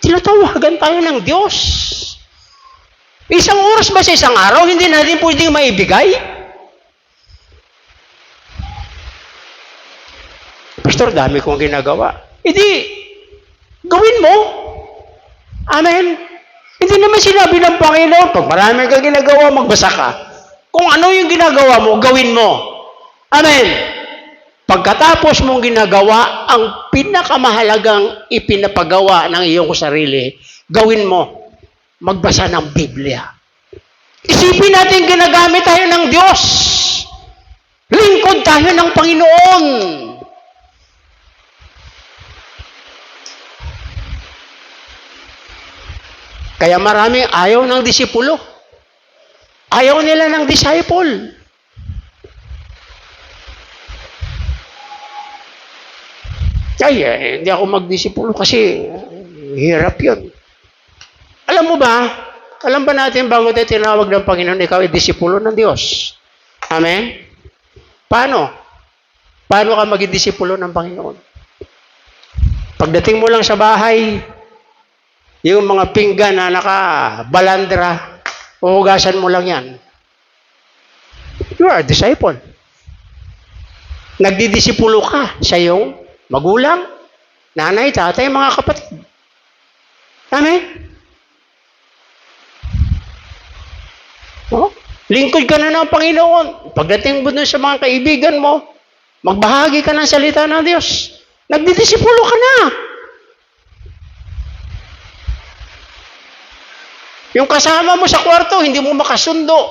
Tinatawagan tayo ng Diyos. Isang oras ba sa isang araw, hindi natin pwedeng maibigay? Pastor, dami kong ginagawa. Hindi, gawin mo. Amen. Hindi naman sinabi ng Panginoon, pag marami kang ginagawa, magbasa ka. Kung ano yung ginagawa mo, gawin mo. Amen. Pagkatapos mong ginagawa, ang pinakamahalagang ipinapagawa ng iyong sarili, gawin mo. Magbasa ng Biblia. Isipin natin ginagamit tayo ng Diyos. Lingkod tayo ng Panginoon. Kaya maraming ayaw ng disipulo. Ayaw nila ng disciple. Kaya hindi ako magdisipulo kasi hirap yun. Alam mo ba? Alam ba natin bago tayo tinawag ng Panginoon, ikaw ay disipulo ng Diyos? Amen? Paano? Paano ka maging disipulo ng Panginoon? Pagdating mo lang sa bahay, yung mga pinggan na nakabalandra, uhugasan mo lang yan. You are a disciple. Nagdidisipulo ka sa iyong magulang, nanay, tatay, mga kapatid. Amen? Oh, lingkod ka na ng Panginoon. Pagdating mo dun sa mga kaibigan mo, magbahagi ka ng salita ng Diyos. Nagdidisipulo ka na. Yung kasama mo sa kwarto, hindi mo makasundo.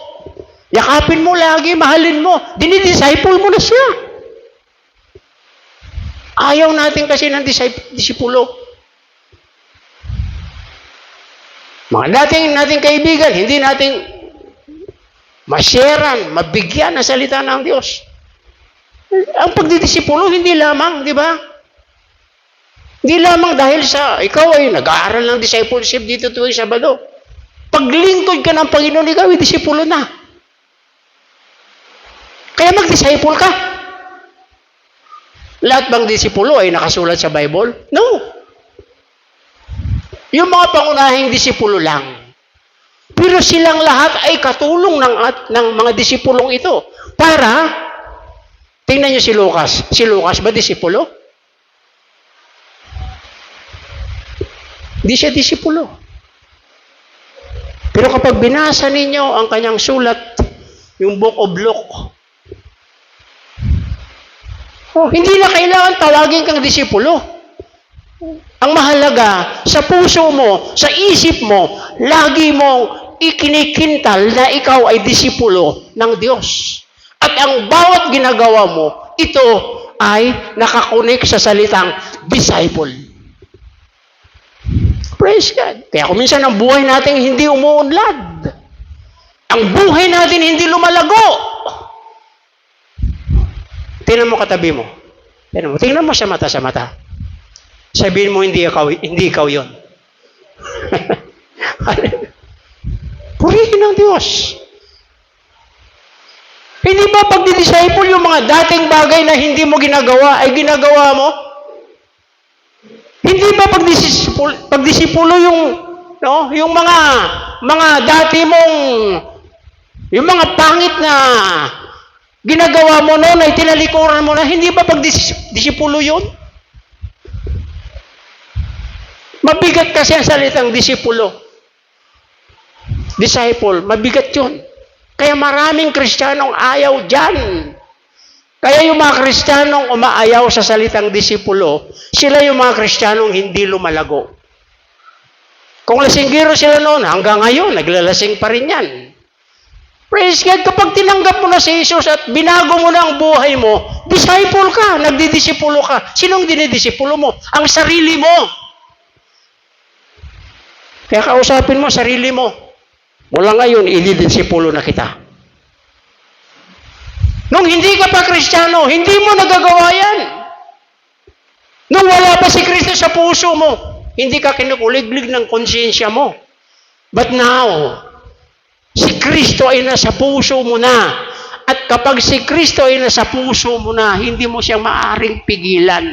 Yakapin mo lagi, mahalin mo. Dinidisciple mo na siya. Ayaw natin kasi ng disipulo. Mga nating kaibigan, hindi natin masyaran, mabigyan ng salita ng Diyos. Ang pagdidisipulo, hindi lamang, di ba? Hindi lamang dahil sa, ikaw ay nag-aaral ng discipleship dito tuwing Sabado. Paglingkod ka ng Panginoon, ikaw ay disipulo na. Kaya mag-disciple ka. Lahat bang disipulo ay nakasulat sa Bible? No. Yung mga pangunahing disipulo lang. Pero silang lahat ay katulong ng mga disipulong ito. Para, tingnan nyo si Lucas. Si Lucas ba disipulo? Hindi siya disipulo. Pero kapag binasa ninyo ang kanyang sulat, yung Book of Luke, hindi na kailangan tawagin kang disipulo. Ang mahalaga, sa puso mo, sa isip mo, lagi mong ikinikintal na ikaw ay disipulo ng Diyos. At ang bawat ginagawa mo, ito ay nakakonek sa salitang disciple. Praise God. Kaya kung minsan ang buhay natin hindi umuunlad. Ang buhay natin hindi lumalago. Tingnan mo katabi mo. Tingnan mo sa mata. Sabihin mo, hindi ikaw yun. Purihin ng Diyos. Hindi ba pagdi-disciple yung mga dating bagay na hindi mo ginagawa, ay ginagawa mo? Hindi ba pagdisipulo yung, no, yung mga dati mong, yung mga pangit na ginagawa mo noon ay tinalikuran mo na, hindi ba pagdisipulo yun? Mabigat kasi ang salitang disipulo. Disciple, mabigat yun. Kaya maraming Kristiyanong ayaw dyan. Kaya yung mga Kristiyanong umaayaw sa salitang disipulo, sila yung mga Kristiyanong hindi lumalago. Kung lasinggero sila noon, hanggang ngayon, naglalasing pa rin yan. Praise God, kapag tinanggap mo na si Jesus at binago mo na ang buhay mo, disciple ka, nagdidisipulo ka. Sinong dinidisipulo mo? Ang sarili mo. Kaya kausapin mo sarili mo. Mula ngayon, ididisipulo na kita. Nung hindi ka pa Kristiyano, hindi mo nagagawa yan. Nung wala pa si Kristo sa puso mo, hindi ka kinukuliglig ng konsyensya mo. But now, si Kristo ay nasa puso mo na. At kapag si Kristo ay nasa puso mo na, hindi mo siyang maaaring pigilan.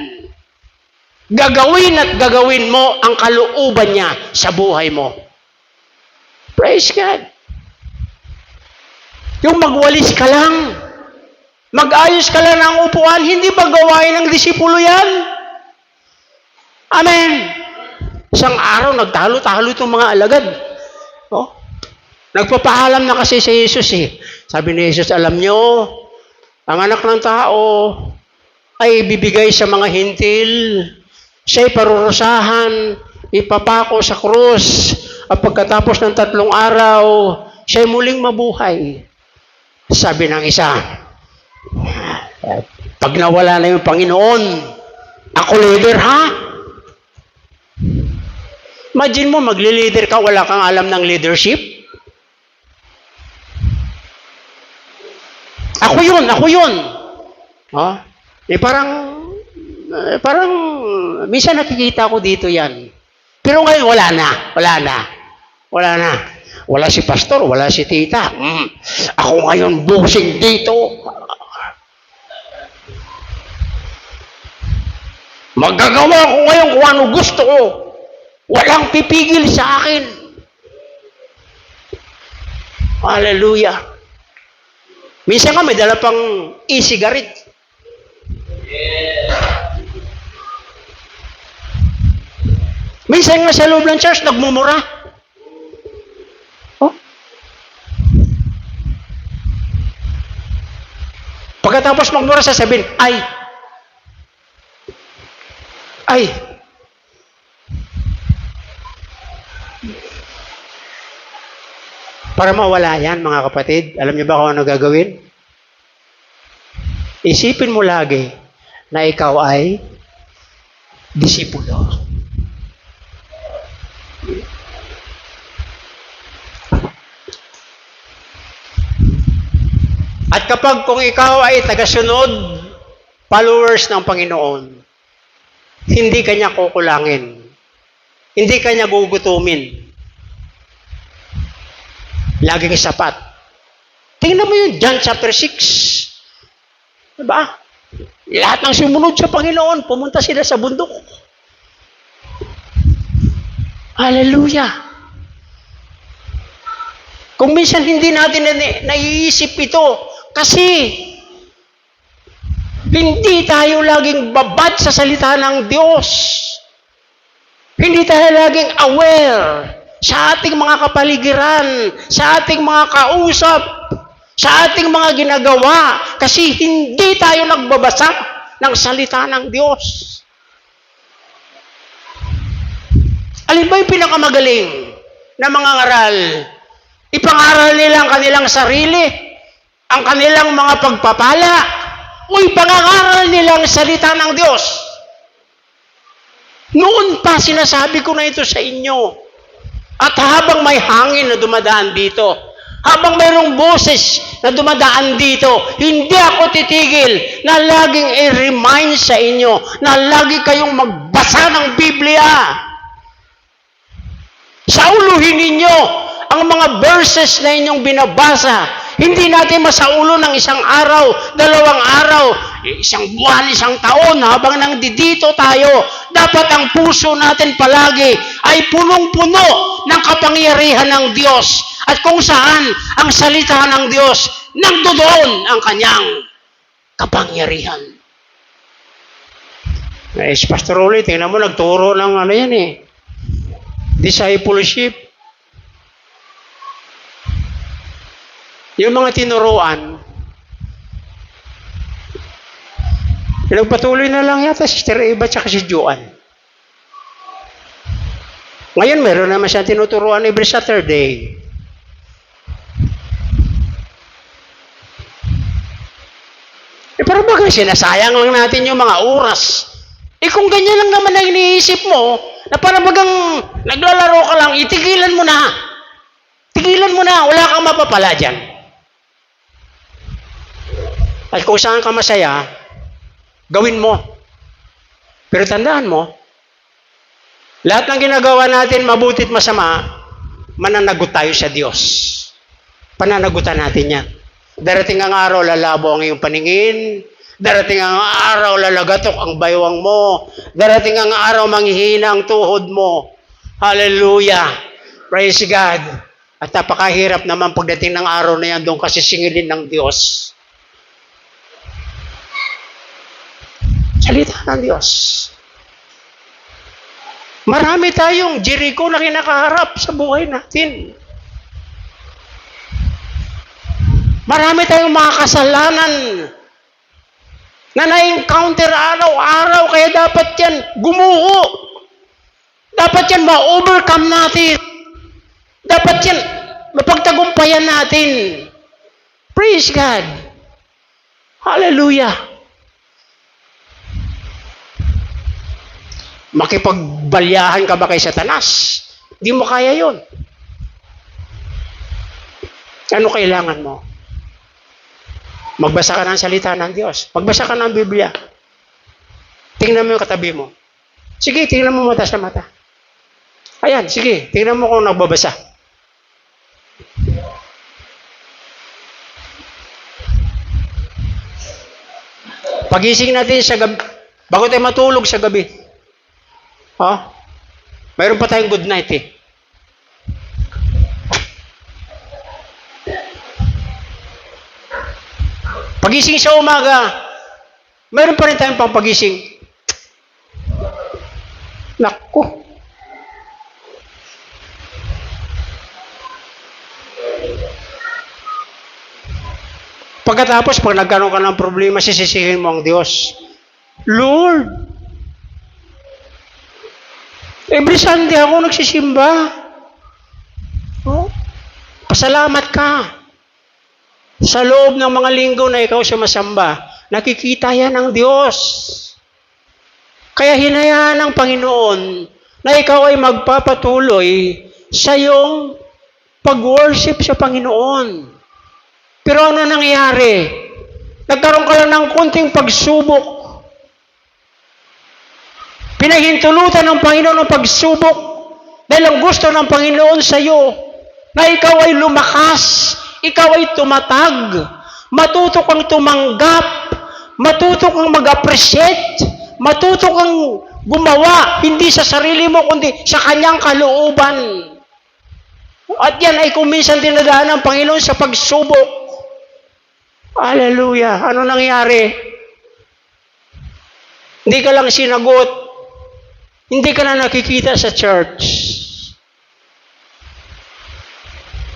Gagawin at gagawin mo ang kalooban niya sa buhay mo. Praise God. Yung magwalis ka lang, mag-ayos ka lang ng upuan, hindi ba gawain ng disipulo yan? Amen. Isang araw, nagtalo-talo itong mga alagad. Oh. Nagpapaalam na kasi si Jesus eh. Sabi ni Jesus, alam nyo, ang anak ng tao ay bibigay sa mga hintil, siya'y parurusahan, ipapako sa krus, at pagkatapos ng 3 araw, siya'y muling mabuhay. Sabi ng isa, pag nawala na yung Panginoon, ako leader ha? Imagine mo, magli-leader ka, wala kang alam ng leadership? Ako yun. Oh? Parang, minsan nakikita ko dito yan. Pero ngayon, wala na. Wala si pastor, wala si tita. Ako ngayon, busing dito. Magagawa ko ngayon kung ano gusto ko. Walang pipigil sa akin. Hallelujah. Minsan nga may dala pang e-cigarette. Minsan nga sa loob ng church, nagmumura. Oh. Pagkatapos magmura, sasabihin, ay. Para mawala yan, mga kapatid, alam niyo ba kung ano gagawin? Isipin mo lagi na ikaw ay disipulo. At kapag kung ikaw ay tagasunod, followers ng Panginoon, hindi ka niya kukulangin. Hindi ka niya gugutumin. Laging sapat. Tingnan mo yun, John chapter 6. Diba? Lahat ng sumunod sa Panginoon, pumunta sila sa bundok. Hallelujah! Kung minsan hindi natin naiisip ito, kasi hindi tayo laging babad sa salita ng Diyos. Hindi tayo laging aware sa ating mga kapaligiran, sa ating mga kausap, sa ating mga ginagawa, kasi hindi tayo nagbabasa ng salita ng Diyos. Alin ba yung pinakamagaling na mga ngaral? Ipangaral nila ang kanilang sarili, ang kanilang mga pagpapala, o ipangaral nila ang salita ng Diyos. Noon pa sinasabi ko na ito sa inyo. At habang may hangin na dumadaan dito, habang mayroong boses na dumadaan dito, hindi ako titigil na laging i-remind sa inyo na lagi kayong magbasa ng Biblia. Sauluhin ninyo ang mga verses na inyong binabasa. Hindi natin masaulo ng isang araw, 2 araw, isang buwan, isang taon, habang nandito tayo. Dapat ang puso natin palagi ay punong-puno ng kapangyarihan ng Diyos. At kung saan ang salita ng Diyos, nandoon ang kanyang kapangyarihan. Pastor Rolly, tingnan mo, nagturo ng discipleship. Yung mga tinuruan, nagpatuloy na lang yata si Sister Eva at si Joan. Ngayon, meron naman siya tinuturuan every Saturday. Pero bakit sinasayang lang natin yung mga oras? Kung ganyan lang naman na iniisip mo, na para bagang naglalaro ka lang, itigilan mo na. Tigilan mo na, wala kang mapapala dyan. At kung saan ka masaya, gawin mo. Pero tandaan mo, lahat ng ginagawa natin, mabutit masama, mananagot tayo sa Diyos. Pananagutan natin yan. Darating ang araw, lalabo ang iyong paningin. Darating ang araw, lalagatok ang baywang mo. Darating ang araw, manghihina ang tuhod mo. Hallelujah! Praise God! At napakahirap naman pagdating ng araw na yan, doon kasi singilin ng Diyos. Salita ng Diyos. Marami tayong Jericho na kinakaharap sa buhay natin. Marami tayong mga kasalanan na na-encounter araw-araw, kaya dapat yan gumuho. Dapat yan ma-overcome natin. Dapat yan mapagtagumpayan natin. Praise God. Hallelujah. Makipagbalyahan ka ba kay Satanas? Di mo kaya yon. Ano kailangan mo? Magbasa ka ng salita ng Diyos. Magbasa ka ng Biblia. Tingnan mo yung katabi mo. Sige, tingnan mo mata sa mata. Ayan, sige, tingnan mo kung nagbabasa. Pagising natin sa gabi, bago tayo matulog sa gabi, mayroon pa tayong good night eh. Pagising sa umaga, mayroon pa rin tayong pampagising. Naku. Pagkatapos, pag nagkaroon ka ng problema, sisisihin mo ang Diyos. Lord, every Sunday ako nagsisimba. Pasalamat ka. Sa loob ng mga linggo na ikaw sumasamba, nakikita yan ng Diyos. Kaya hinayaan ng Panginoon na ikaw ay magpapatuloy sa iyong pag-worship sa Panginoon. Pero ano nangyari? Nagkaroon ka lang ng konting pagsubok. Pinahintulutan ng Panginoon ng pagsubok dahil ang gusto ng Panginoon sa iyo na ikaw ay lumakas, ikaw ay tumatag, matuto kang tumanggap, matuto kang mag-appreciate, matuto kang gumawa, hindi sa sarili mo, kundi sa kanyang kalooban. At yan ay kung minsan dinadaan ng Panginoon sa pagsubok. Hallelujah! Ano nangyari? Hindi ka lang sinagot. Hindi ka na nakikita sa church.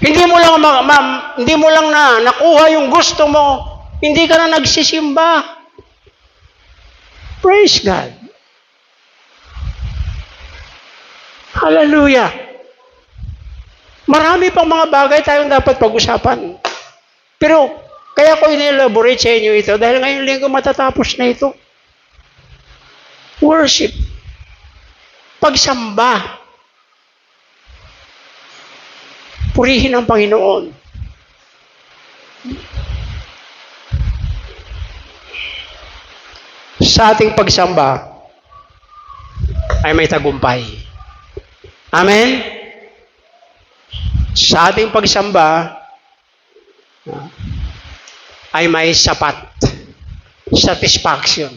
Hindi mo lang na nakuha yung gusto mo. Hindi ka na nagsisimba. Praise God. Hallelujah. Marami pang mga bagay tayong dapat pag-usapan. Pero, kaya ko in-elaborate sa inyo ito dahil ngayong linggo matatapos na ito. Worship. Pagsamba. Purihin ang Panginoon. Sa ating pagsamba ay may tagumpay. Amen? sa ating pagsamba ay may sapat satisfaction.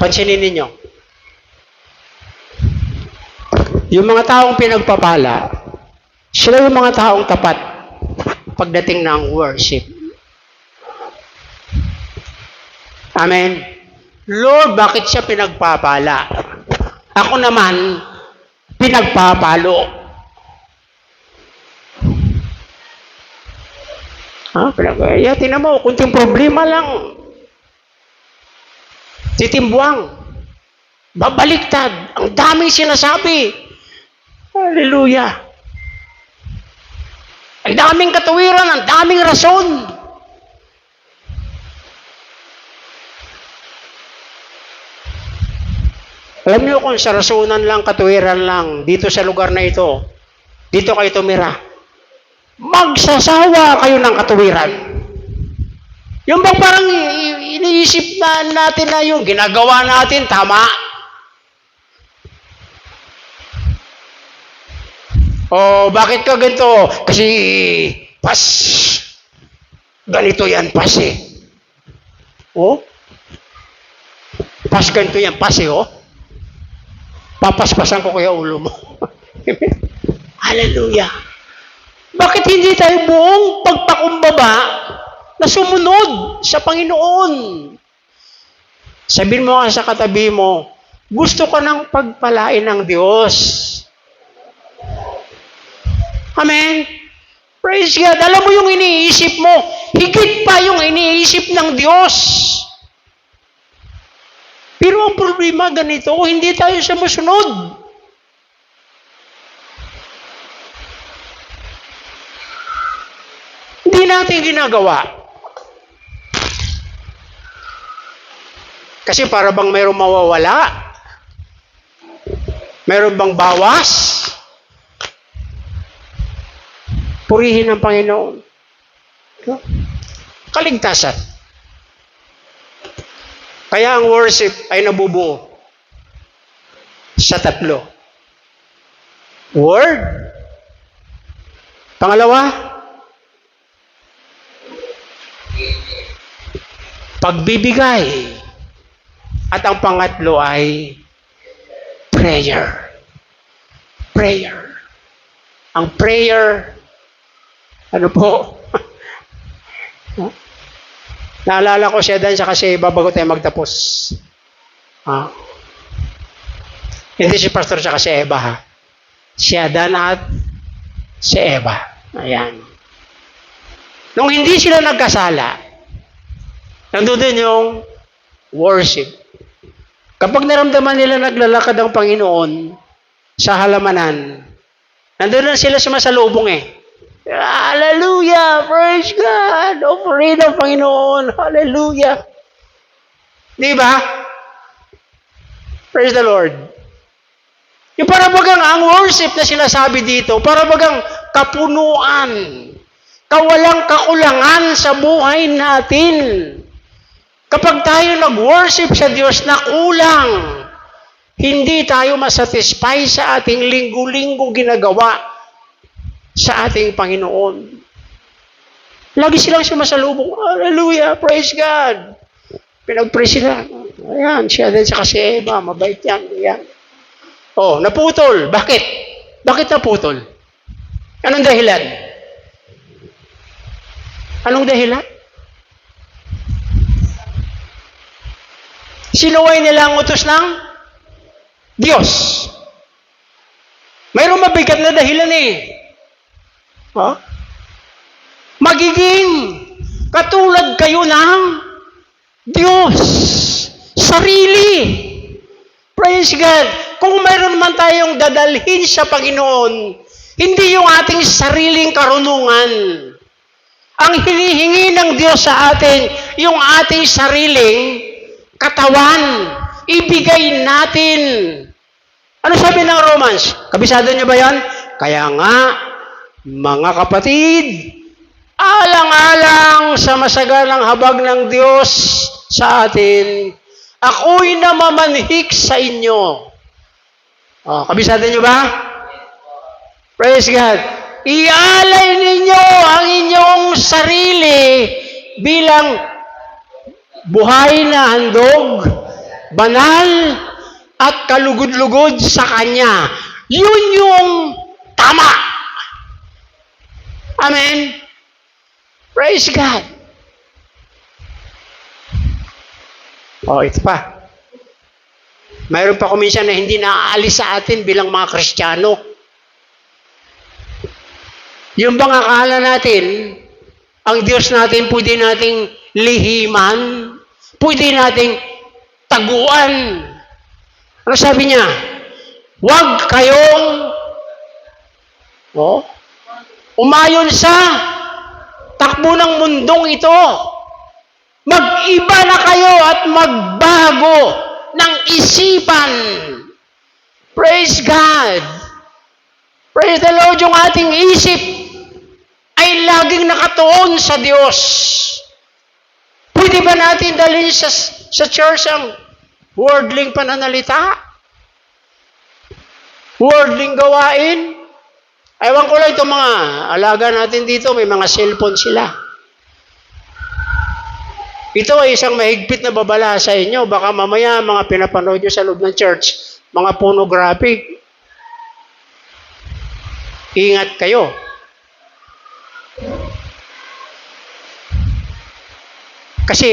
Pansinin ninyo, yung mga taong pinagpapala, sila yung mga taong tapat pagdating ng worship. Amen. Lord, bakit siya pinagpapala? Ako naman, pinagpapalo. Kaya tinan mo, kunting problema lang. Titimbuang. Babaliktad. Ang daming sinasabi. Hallelujah. Ang daming katuwiran, ang daming rason. Alam niyo kung sa rasunan lang, katuwiran lang, dito sa lugar na ito, dito kayo tumira, magsasawa kayo ng katuwiran. Yung bang parang iniisip na natin na yung ginagawa natin, tama? O bakit ka ganito? Kasi, pas, ganito yan, pas eh. O? Pas ganito yan, pas eh, o? Papaspasan ko kaya ulo mo. Hallelujah. Bakit hindi tayo buong pagpakumbaba na sumunod sa Panginoon? Sabihin mo nga sa katabi mo, gusto ka ng pagpalain ng Diyos. Amen? Praise God. Alam mo yung iniisip mo, higit pa yung iniisip ng Diyos. Pero ang problema ganito, hindi tayo sumusunod. Hindi natin ginagawa. Kasi para bang mayroong mawawala? Mayroon bang bawas? Purihin ang Panginoon. Kaligtasan. Kaya ang worship ay nabubuo sa tatlo. Word. Pangalawa, pagbibigay. At ang pangatlo ay prayer. Prayer. Ang prayer, ano po? Naalala ko siya dan siya kasi bago tayo magtapos. Hindi si Pastor siya kasi Eva ha. Si Adan at si Eva. Ayan. Nung hindi sila nagkasala, nandun din yung worship. Kapag naramdaman nila naglalakad ang Panginoon sa halamanan, nandun na sila sumasalubong eh. Hallelujah! Praise God! Offerin ang Panginoon. Hallelujah! Di ba? Praise the Lord. Yung para bagang ang worship na sinasabi dito, para bagang kapunuan, kawalang kakulangan sa buhay natin. Kapag tayo nag-worship sa Diyos na kulang, hindi tayo masatisfy sa ating linggo-linggo ginagawa sa ating Panginoon. Lagi silang sumasalubong. Hallelujah! Praise God! Pinag-praise sila. Ayan, siya din sa kasi Eva. Mabait yan. Ayan. Oh, naputol. Bakit? Bakit naputol? Anong dahilan? Anong dahilan? Sinuway nila ang utos ng Diyos. Mayroong mabigat na dahilan eh. Magiging katulad kayo ng Diyos. Sarili. Praise God. Kung mayroon man tayong dadalhin sa Panginoon, hindi yung ating sariling karunungan. Ang hinihingi ng Diyos sa atin, yung ating sariling katawan. Ibigay natin. Ano sabi ng Romans? Kabisado niyo ba yan? Kaya nga, mga kapatid, alang-alang sa masagalang habag ng Diyos sa atin, ako'y namamanhik sa inyo. Kabisado niyo ba? Praise God. Ialay ninyo ang inyong sarili bilang buhay na handog, banal, at kalugod-lugod sa Kanya. Yun yung tama. Amen? Praise God. Ito pa. Mayroon pa kuminsan na hindi naaalis sa atin bilang mga Kristiyano. Yung bang akala natin, ang Diyos natin pwede nating lihiman, pwede nating taguan. Ano sabi niya? Huwag kayong umayon sa takbo ng mundong ito. Mag-iba na kayo at magbago ng isipan. Praise God. Praise the Lord. Yung ating isip ay laging nakatuon sa Diyos. Pwede ba natin dalhin sa church ang worldling pananalita? Worldling gawain? Ewan ko lang itong mga alaga natin dito, may mga cellphone sila. Ito ay isang mahigpit na babala sa inyo. Baka mamaya mga pinapanood nyo sa loob ng church, mga pornographic. Ingat kayo. Kasi,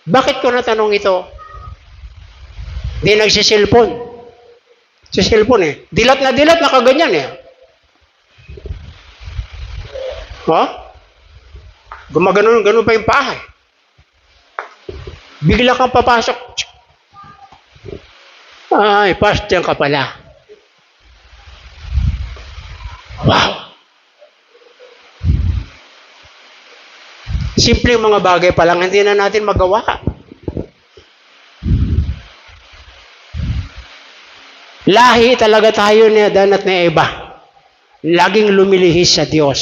bakit ko natanong ito? Di nagsisilpon. Sisilpon Dilat na kaganyan Gumaganon pa yung paa Bigla kang papasok. Ay, pastor ka pala. Wow! Simple yung mga bagay pa lang, hindi na natin magawa. Lahi talaga tayo ni Adan at ni Eva. Laging lumilihis sa Diyos.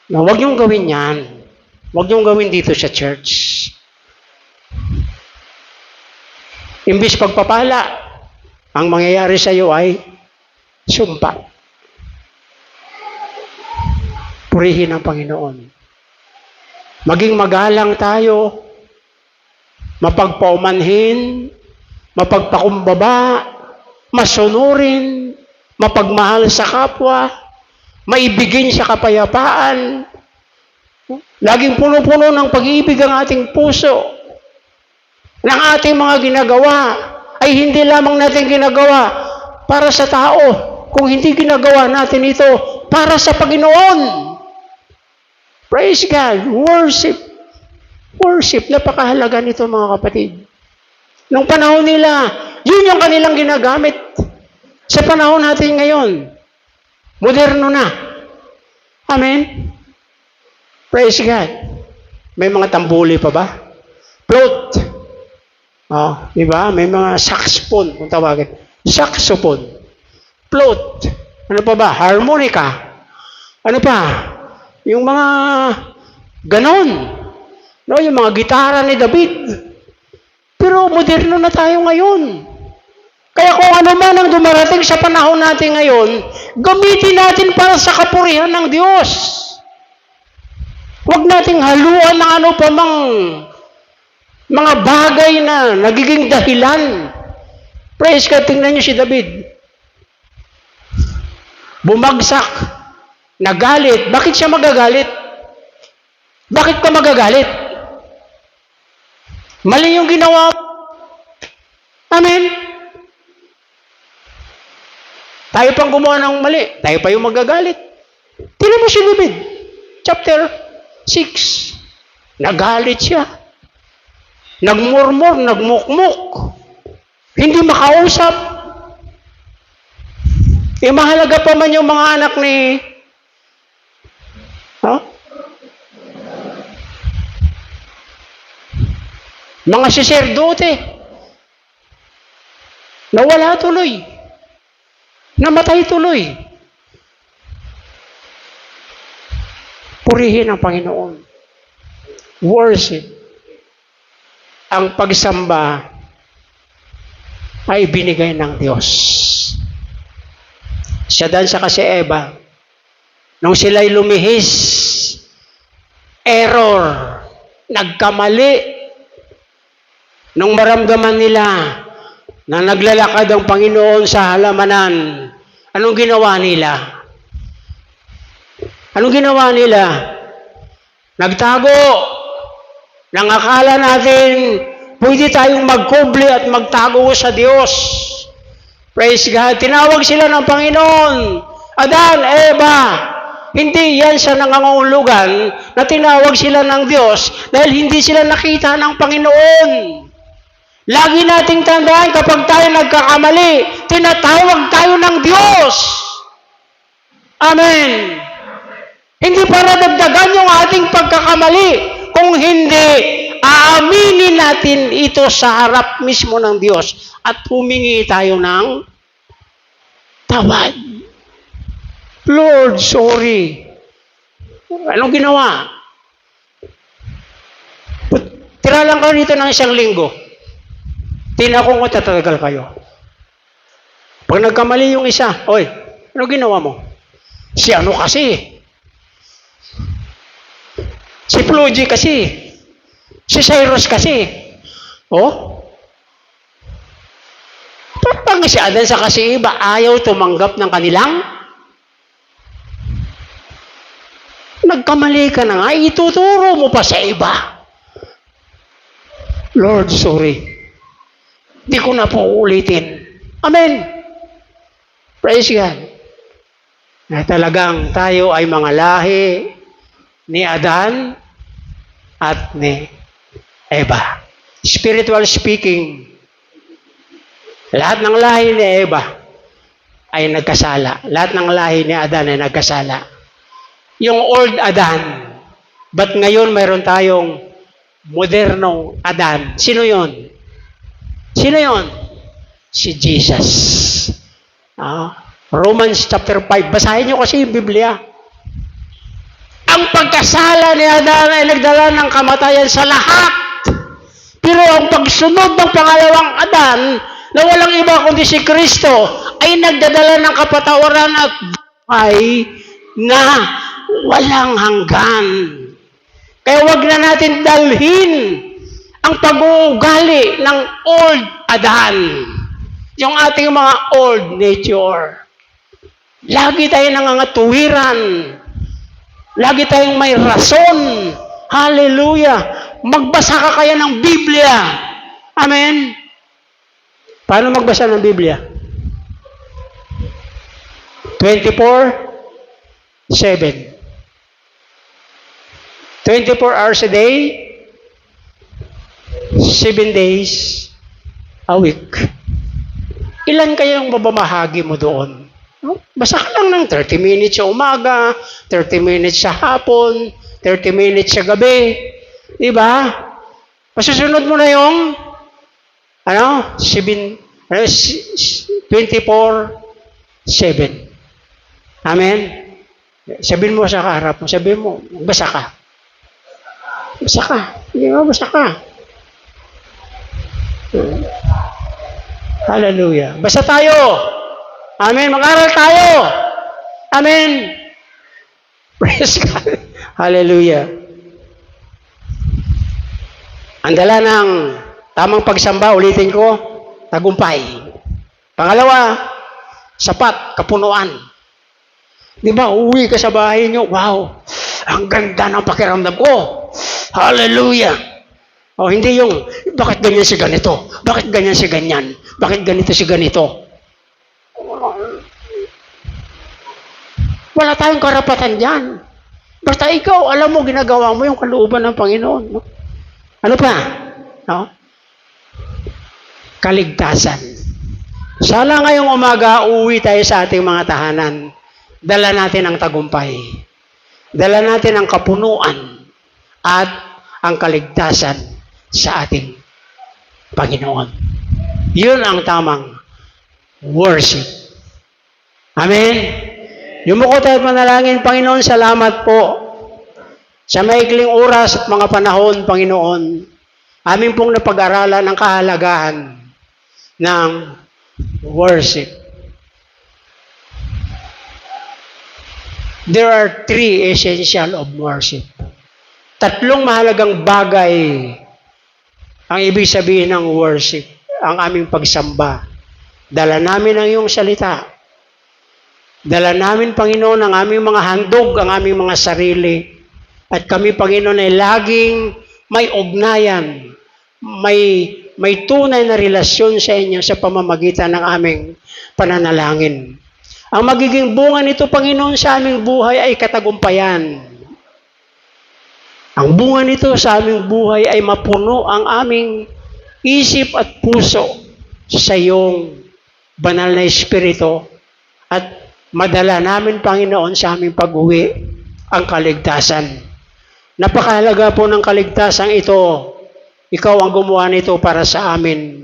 Na huwag niyong gawin yan. Huwag niyong gawin dito sa church. Imbis pagpapala, ang mangyayari sa iyo ay sumpa. Purihin ang Panginoon. Maging magalang tayo, mapagpaumanhin, mapagpakumbaba, masunurin, mapagmahal sa kapwa, maibigin sa kapayapaan. Laging puno-puno ng pag-ibig ang ating puso. Ng ating mga ginagawa ay hindi lamang natin ginagawa para sa tao, kung hindi ginagawa natin ito para sa Panginoon. Praise God. Worship. Worship. Napakahalaga nito mga kapatid. Nung panahon nila, yun yung kanilang ginagamit. Sa panahon natin ngayon, moderno na. Amen? Praise God. May mga tambuli pa ba? Flute. Di ba? May mga saxophone, kung tawagin. Saxophone. Flute. Ano pa ba? Harmonica. Ano pa? Yung mga ganon. No, yung mga gitara ni David. Pero moderno na tayo ngayon. Kaya kung ano man ang dumarating sa panahon natin ngayon, gamitin natin para sa kapurihan ng Diyos. Huwag nating haluan ng ano pa mang mga bagay na nagiging dahilan. Praise God, tingnan niyo si David. Bumagsak, nagalit. Bakit siya magagalit? Bakit ka magagalit? Mali yung ginawa. Amen? Tayo pang gumawa ng mali. Tayo pa yung magagalit. Tingnan mo si David. Chapter 6. Nagalit siya. Nagmurmur, nagmukmuk. Hindi makausap. Mahalaga pa man yung mga anak ni mga saserdote. Nawala tuloy. Namatay tuloy. Purihin ang Panginoon. Worship. Ang pagsamba ay binigay ng Diyos. Si Adan sa si Eva, nung sila'y lumihis, error, nagkamali, nung maramdaman nila na naglalakad ang Panginoon sa halamanan, anong ginawa nila? Anong ginawa nila? Nagtago. Nang akala natin, pwede tayong magkubli at magtago sa Diyos. Praise God. Tinawag sila ng Panginoon. Adan, Eva. Hindi yan sa nangangahulugan na tinawag sila ng Diyos dahil hindi sila nakita ng Panginoon. Lagi nating tandaan kapag tayo nagkakamali, tinatawag tayo ng Diyos. Amen. Hindi para dagdagan yung ating pagkakamali. Kung hindi, aaminin natin ito sa harap mismo ng Diyos at humingi tayo ng tawad. Lord, sorry. Anong ginawa? Tira lang kayo dito ng 1 linggo. Tinakong ko tatagal kayo. Pag nagkamali yung isa, oy, ano ginawa mo? Si ano kasi? Si Floji kasi. Si Cyrus kasi. Oh? Pag si Adan sa kasi iba, ayaw tumanggap ng kanilang nagkamali ka na nga, ituturo mo pa sa iba. Lord, sorry. Di ko na po ulitin. Amen. Praise God. Na talagang tayo ay mga lahi ni Adan at ni Eva. Spiritual speaking, lahat ng lahi ni Eva ay nagkasala. Lahat ng lahi ni Adan ay nagkasala. Yung old Adan, but ngayon mayroon tayong modernong Adan. Sino yon? Sino yon? Si Jesus. Romans chapter 5. Basahin nyo kasi yung Biblia. Ang pagkasala ni Adan ay nagdala ng kamatayan sa lahat. Pero ang pagsunod ng pangalawang Adan, na walang iba kundi si Kristo, ay nagdadala ng kapatawaran at buhay na walang hanggan. Kaya wag na natin dalhin ang pag-uugali ng old Adan, yung ating mga old nature. Lagi tayo nangangatuwiran. Lagi tayong may rason. Hallelujah. Magbasa ka kaya ng Biblia. Amen. Paano magbasa ng Biblia? 24/7. 24 hours a day, 7 days a week. Ilan kayang babamahagi mo doon? Basa ka lang ng 30 minutes sa umaga, 30 minutes sa hapon, 30 minutes sa gabi. Diba? Pasusunod mo na yung 24/7. Amen? Sabihin mo sa kaharap mo, sabihin mo, basa ka. Basa ka. Hindi mo, basa ka. Hallelujah. Basa tayo. Amen. Mag-aral tayo. Amen. Praise God. Hallelujah. Ang dala ng tamang pagsamba, ulitin ko, tagumpay. Pangalawa, sapat, kapunuan. Di ba, uwi ka sa bahay nyo, wow, ang ganda ng pakiramdam ko. Hallelujah. O hindi yung, bakit ganyan si ganito? Bakit ganyan si ganyan? Bakit ganito si ganito? Wala tayong karapatan dyan. Basta ikaw, alam mo, ginagawa mo yung kalooban ng Panginoon. No? Ano pa? No? Kaligtasan. Sana ngayong umaga, uuwi tayo sa ating mga tahanan. Dala natin ang tagumpay. Dala natin ang kapunuan at ang kaligtasan sa ating Panginoon. Yun ang tamang worship. Amen? Yumuko tayo at manalangin, Panginoon, salamat po sa maikling oras at mga panahon, Panginoon. Amin pong napag-aralan ang kahalagahan ng worship. There are three essential of worship. Tatlong mahalagang bagay ang ibig sabihin ng worship, ang aming pagsamba. Dala namin ang iyong salita. Dala namin, Panginoon, ang aming mga handog, ang aming mga sarili. At kami, Panginoon, ay laging may ugnayan, may tunay na relasyon sa inyo sa pamamagitan ng aming pananalangin. Ang magiging bunga nito, Panginoon, sa aming buhay ay katagumpayan. Ang bunga nito sa aming buhay ay mapuno ang aming isip at puso sa iyong banal na Espiritu at madala namin, Panginoon, sa aming pag-uwi ang kaligtasan. Napakahalaga po ng kaligtasan ito. Ikaw ang gumawa nito para sa amin.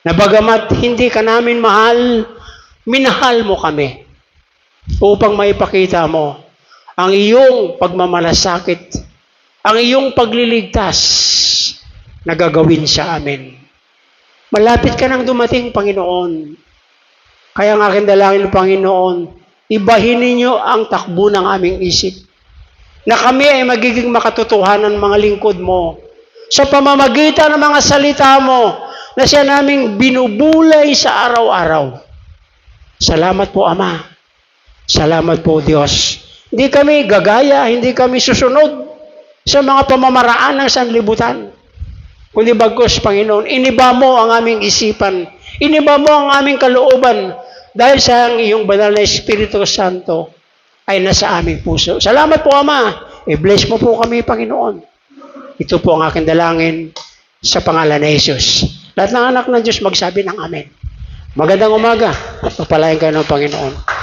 Na bagamat hindi ka namin mahal, minahal mo kami upang maipakita mo ang iyong pagmamalasakit, ang iyong pagliligtas na gagawin sa amin. Malapit ka nang dumating, Panginoon. Kaya ang aking dalangin, Panginoon, ibahin ninyo ang takbo ng aming isip. Na kami ay magiging makatotohanan mga lingkod mo sa pamamagitan ng mga salita mo na siya naming binubulay sa araw-araw. Salamat po, Ama. Salamat po, Diyos. Hindi kami gagaya, hindi kami susunod sa mga pamamaraan ng sanlibutan. Kundi bagkus, Panginoon, iniba mo ang aming isipan, iniba mo ang aming kalooban dahil sa iyong banal na Espiritu Santo ay nasa aming puso. Salamat po, Ama. I-bless mo po kami, Panginoon. Ito po ang aking dalangin sa pangalan ni Jesus. Lahat ng anak ng Diyos magsabi ng Amen. Magandang umaga. Pagpalain kayo ng Panginoon.